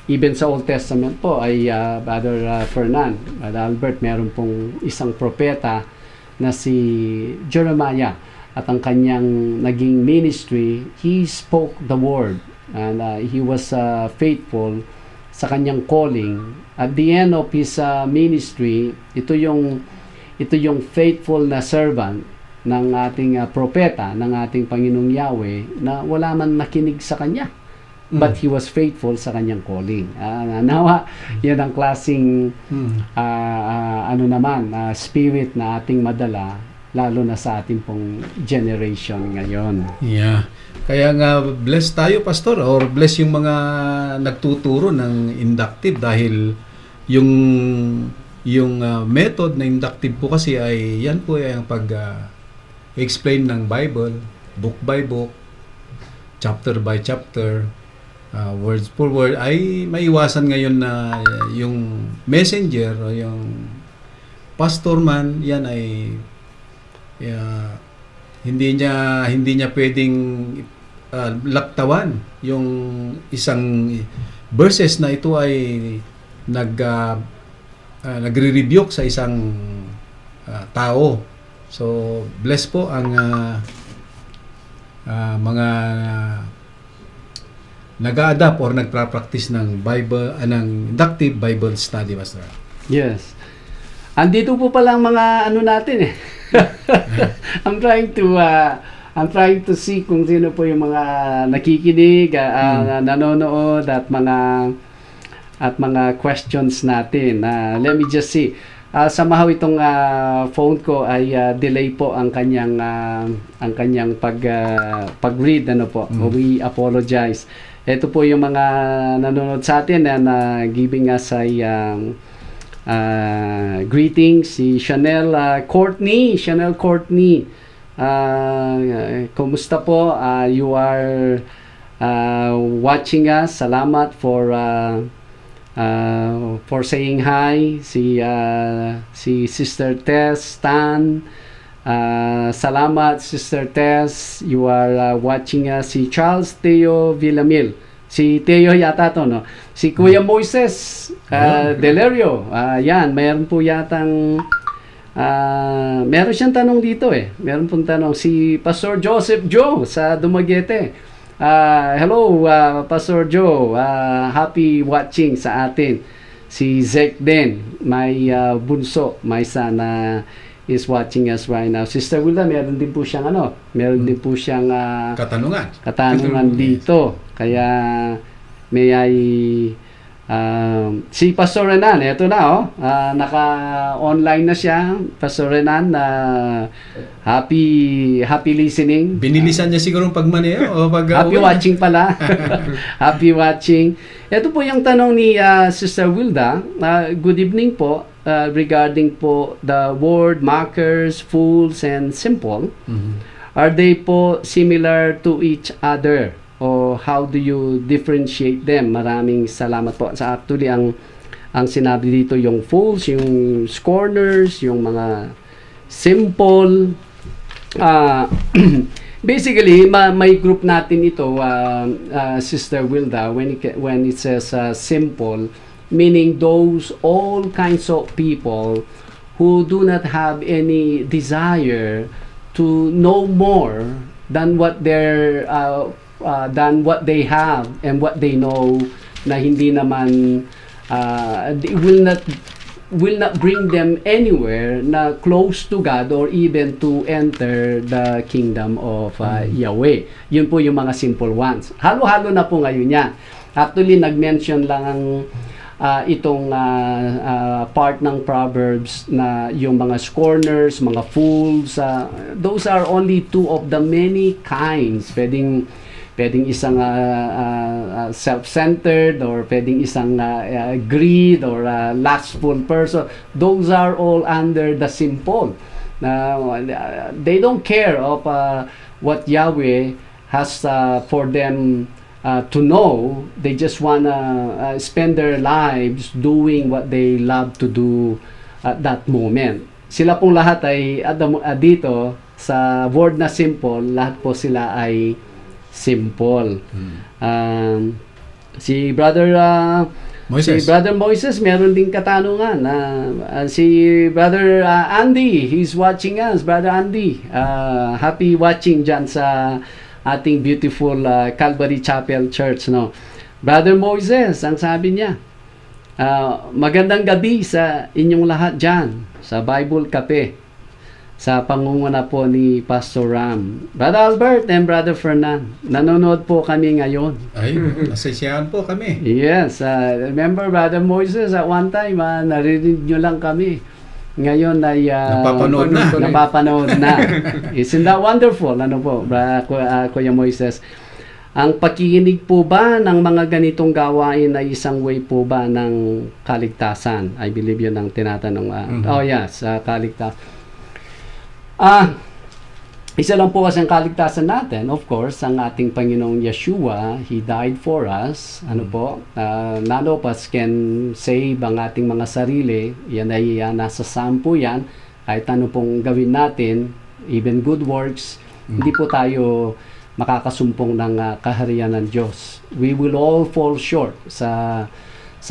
[SPEAKER 1] even sa Old Testament po ay Brother Fernan, Brother Albert, meron pong isang propeta na si Jeremiah, at ang kanyang naging ministry, he spoke the word and he was faithful sa kanyang calling. At the end of his ministry, ito yung faithful na servant ng ating propeta, ng ating Panginoong Yahweh, na wala man nakinig sa kanya. But he was faithful sa kanyang calling. Nawa, yan ang klaseng spirit na ating madala, lalo na sa ating pong generation ngayon.
[SPEAKER 2] Yeah. Kaya nga, bless tayo, Pastor, or bless yung mga nagtuturo ng inductive, dahil yung method na inductive po kasi ay, yan po ay ang explain ng Bible, book by book, chapter by chapter, words per word, ay maiwasan ngayon na yung messenger o yung pastor man, yan ay hindi niya pwedeng laktawan yung isang verses na ito ay nagre-rebuke sa isang tao. So, bless po ang mga nag-a-adapt or nagpa-practice ng Bible, ng inductive Bible study, Pastor.
[SPEAKER 1] Yes. Andito po pala ang mga natin eh. I'm trying to see kung sino po yung mga nakikinig, nanonood at mga questions natin. Let me just see. Somehow itong phone ko ay delay po ang kanyang pag-read po. We apologize. Ito po yung mga nanonood sa atin na giving us greetings. Si Chanel Courtney. Kumusta po? You are watching us. Salamat for saying hi. Si Sister Tess Tan, salamat Sister Tess, you are watching us. Si Charles Teo Villamil, si Teo yata to, no? Si Kuya Moises Delerio, yan, mayroon po yatang meron siyang tanong dito meron pong tanong. Si Pastor Joseph Joe sa Dumaguete, hello Pastor Joe, happy watching sa atin. Si Zek din, may bunso, may son is watching us right now. Sister Wilda, meron din po siyang katanungan dito. Kaya may I Si Pastor Renan, eto na naka-online na siya. Pastor Renan, happy listening.
[SPEAKER 2] Binilisan niya siguro pagmaneho o pag
[SPEAKER 1] Happy watching pala. Happy watching. Ito po yung tanong ni Sister Wilda. Good evening po. Regarding po the word markers, fools, and simple. Are they po similar to each other? O how do you differentiate them? Maraming salamat po. Sa actually, ang sinabi dito yung fools, yung scorners, yung mga simple. Basically, may group natin ito, Sister Wilda, when it says simple, meaning those all kinds of people who do not have any desire to know more than what they have and what they know, na hindi naman will not bring them anywhere na close to God or even to enter the kingdom of Yahweh. Yun po yung mga simple ones. Halo-halo na po ngayon yan. Actually, nag-mention lang ang itong part ng Proverbs na yung mga scorners, mga fools, those are only two of the many kinds. Pwedeng isang self-centered, or pwedeng isang greed, or lustful person. Those are all under the simple. They don't care of what Yahweh has for them to know. They just wanna spend their lives doing what they love to do at that moment. Sila pong lahat ay dito sa word na simple, lahat po sila ay simple. Si Brother
[SPEAKER 2] Moises.
[SPEAKER 1] Si Brother Moises meron ding katanungan. Si Brother Andy, he's watching us. Brother Andy, happy watching dyan sa ating beautiful Calvary Chapel Church, no. Brother Moises, ang sabi niya, magandang gabi sa inyong lahat dyan sa Bible Cafe, sa pangunguna po ni Pastor Ram. Brother Albert and Brother Fernan, nanonood po kami ngayon.
[SPEAKER 2] Ay, nasisiyahan po kami.
[SPEAKER 1] Yes, remember Brother Moises, at one time, narinig nyo lang kami. Ngayon ay napapanood na. Isn't that wonderful? Ano po, Kuya Moises? Ang pakikinig po ba ng mga ganitong gawain ay isang way po ba ng kaligtasan? I believe yun ang tinatanong. Oh yes, kaligtasan. Isa lang po kasi ang kaligtasan natin, of course, ang ating Panginoong Yeshua. He died for us. Ano po? None of us can save ang ating mga sarili. Yan ay nasa sampu yan. Kahit ano pong gawin natin, even good works, hindi po tayo makakasumpong ng kaharian ng Diyos. We will all fall short sa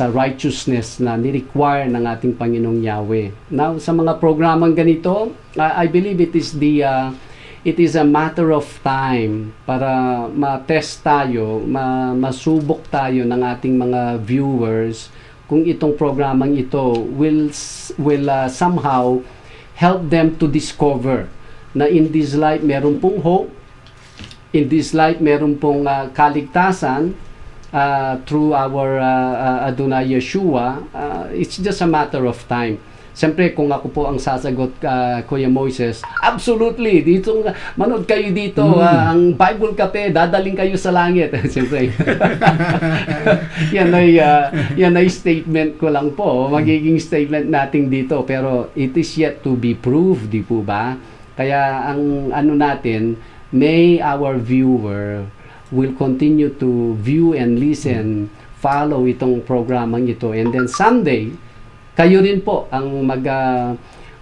[SPEAKER 1] righteousness na ni-require ng ating Panginoong Yahweh. Now, sa mga programang ganito, I believe it is a matter of time para ma-test tayo, masubok tayo ng ating mga viewers kung itong programang ito will somehow help them to discover na in this life meron pong hope, in this life meron pong kaligtasan, through our Adonai Yeshua. It's just a matter of time. Siyempre, kung ako po ang sasagot, Kuya Moises, absolutely, dito, manood kayo dito, ang Bible Cafe, dadaling kayo sa langit. Siyempre, yan ay statement ko lang po, magiging statement natin dito, pero it is yet to be proved, di po ba? Kaya ang ano natin, may our viewer will continue to view and listen, follow itong programang ito, and then someday, kayo rin po ang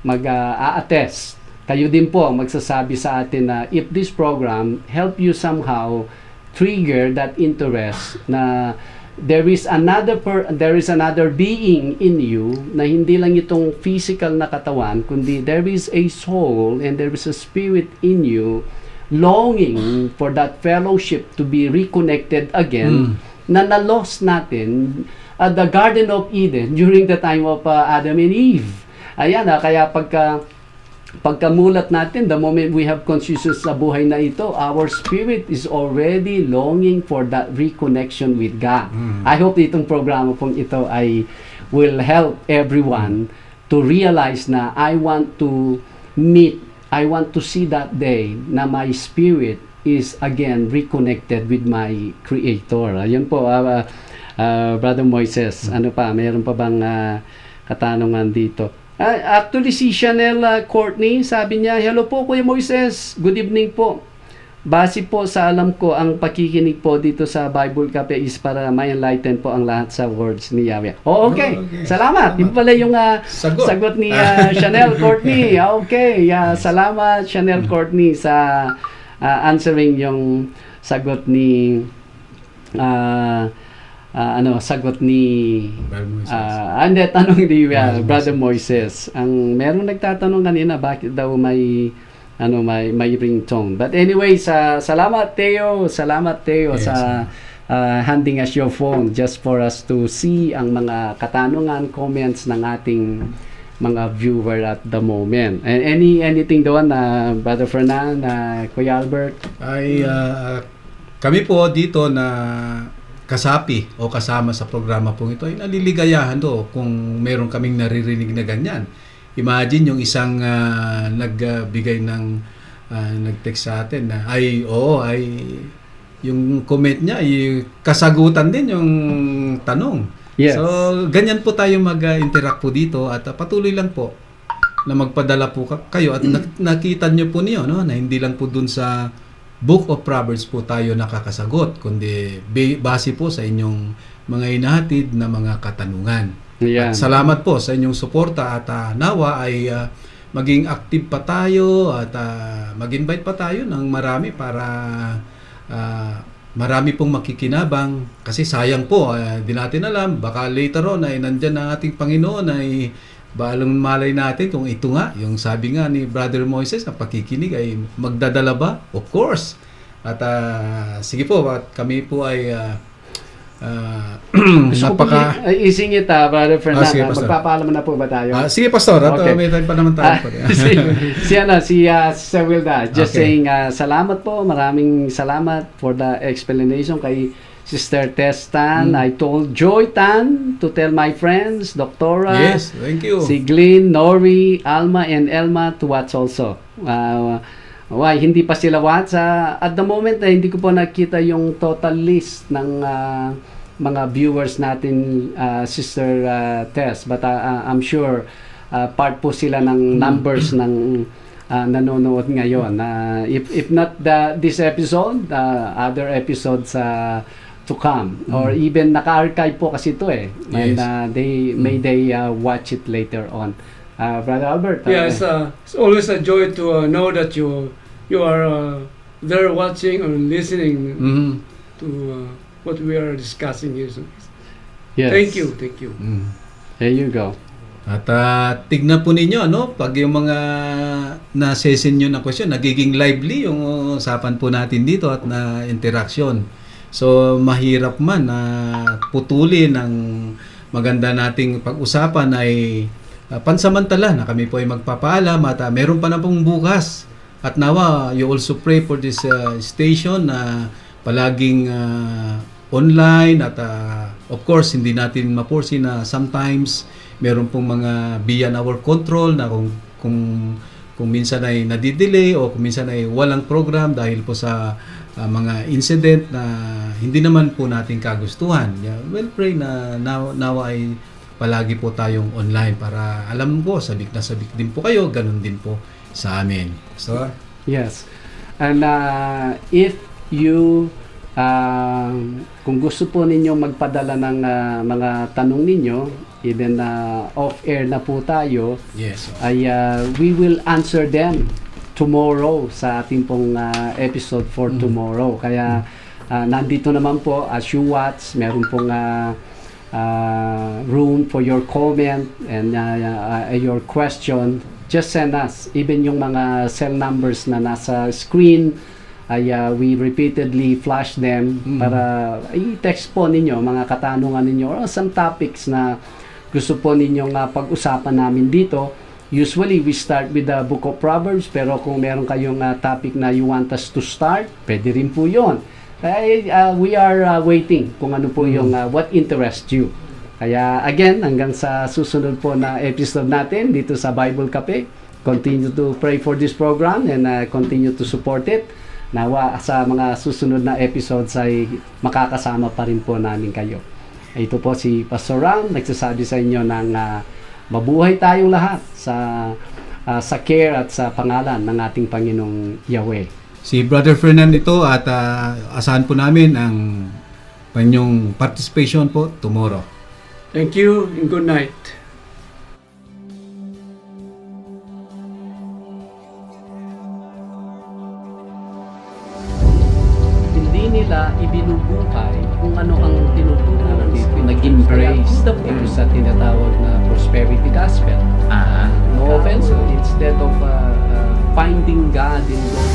[SPEAKER 1] mag-a-attest. Kayo din po ang magsasabi sa atin na if this program help you somehow trigger that interest na there is another being in you, na hindi lang itong physical na katawan, kundi there is a soul and there is a spirit in you longing for that fellowship to be reconnected again, na na-lost natin at the Garden of Eden during the time of Adam and Eve. Ayan, kaya pagka pagkamulat natin, the moment we have consciousness sa buhay na ito, our spirit is already longing for that reconnection with God. I hope itong programa pong ito ay will help everyone to realize na I want to see that day na my spirit is again reconnected with my Creator. Ayun po, Brother Moises, ano pa, mayroon pa bang katanungan dito? Actually, si Chanel Courtney, sabi niya, hello po Kuya Moises, good evening po. Base po sa alam ko, ang pakikinig po dito sa Bible Cafe is para may enlighten po ang lahat sa words ni Yahweh. Oh, okay. Salamat. Yun pala yung sagot ni Chanel Courtney. Okay. Salamat Chanel Courtney sa answering yung sagot ni sagot ni tanong ni Brother Moises. Ang merong nagtatanong kanina bakit daw may ringtone. But anyway, salamat Theo yes, sa handing us your phone just for us to see ang mga katanungan, comments ng ating mga viewer at the moment. And anything doon Brother Fernan, Kuya Albert?
[SPEAKER 2] Kami po dito na kasapi o kasama sa programa po ito ay naliligayahan kung meron kaming naririnig na ganyan. Imagine yung isang nagbigay ng nag-text sa atin na yung comment niya ay kasagutan din yung tanong.
[SPEAKER 1] Yes.
[SPEAKER 2] So ganyan po tayo mag-interact po dito at patuloy lang po na magpadala po kayo at nakita niyo po niyo na hindi lang po dun sa Book of Proverbs po tayo nakakasagot kundi base po sa inyong mga inahatid na mga katanungan.
[SPEAKER 1] Yan.
[SPEAKER 2] At salamat po sa inyong suporta at nawa ay maging active pa tayo at mag-invite pa tayo ng marami para marami pong makikinabang kasi sayang po, di natin alam, baka later on ay nandyan ang ating Panginoon ay balong malay natin kung ito nga, yung sabi nga ni Brother Moises, ang pakikinig ay magdadala ba? Of course. At sige po, at kami po ay
[SPEAKER 1] isingit Brother Fernando, magpapaalam na po ba tayo?
[SPEAKER 2] Sige Pastor, at may time pa naman tayo.
[SPEAKER 1] si Wilda, just saying salamat po, maraming salamat for the explanation kay Sister Tess Tan. I told Joy Tan to tell my friends, Doktora,
[SPEAKER 2] yes, thank you,
[SPEAKER 1] si Glynn, Nori, Alma, and Elma to watch also. Why hindi pa sila watch at the moment hindi ko po nakita yung total list ng mga viewers natin, Sister Tess, but I'm sure part po sila ng numbers ng nanonood ngayon. If not this episode, other episodes to come, or even naka-archive po kasi ito and they watch it later on. Brother Albert?
[SPEAKER 3] It's always a joy to know that you are there watching or listening to what we are discussing here. So,
[SPEAKER 1] yes.
[SPEAKER 3] Thank you.
[SPEAKER 1] There you go.
[SPEAKER 2] At tignan po ninyo, pag yung mga na-session nyo na question, nagiging lively yung usapan po natin dito at na interaction. So, mahirap man na putulin ang maganda nating pag-usapan ay pansamantala na kami po ay magpapaalam at meron pa na pong bukas. At nawa, you also pray for this station na palaging online at of course, hindi natin mapursi na sometimes meron pong mga beyond our control na kung minsan ay nadidelay o kung minsan ay walang program dahil po sa mga incident na hindi naman po natin kagustuhan. Well, pray na nawa ay palagi po tayong online para alam ko, sabik na sabik din po kayo, ganun din po sa amin. So,
[SPEAKER 1] yes. And if you kung gusto po ninyo magpadala ng mga tanong ninyo, even off-air na po tayo,
[SPEAKER 2] yes,
[SPEAKER 1] ay we will answer them tomorrow sa ating pong episode for tomorrow. Kaya nandito naman po, as you watch, meron pong room for your comment and your question. Just send us, even yung mga cell numbers na nasa screen, ay we repeatedly flash them para i-text po ninyo mga katanungan ninyo or some topics na gusto po ninyong pag-usapan namin dito. Usually, we start with the Book of Proverbs, pero kung meron kayong topic na you want us to start, pwede rin po yun. We are waiting kung ano po yung what interests you. Kaya again, hanggang sa susunod po na episode natin dito sa Bible Cafe, continue to pray for this program and continue to support it. Nawa sa mga susunod na episodes ay makakasama pa rin po namin kayo. Ito po si Pastor Ram, nagsasabi sa inyo ng mabuhay tayong lahat sa care at sa pangalan ng ating Panginoong Yahweh.
[SPEAKER 2] Si Brother Fernand ito at asahan po namin ang inyong participation po tomorrow.
[SPEAKER 3] Thank you and good night.
[SPEAKER 1] Hindi nila ibinubuhay kung ano ang tinutunan dito, nag-embrace dito sa tinatawag na prosperity gospel. No offense, instead of finding God in those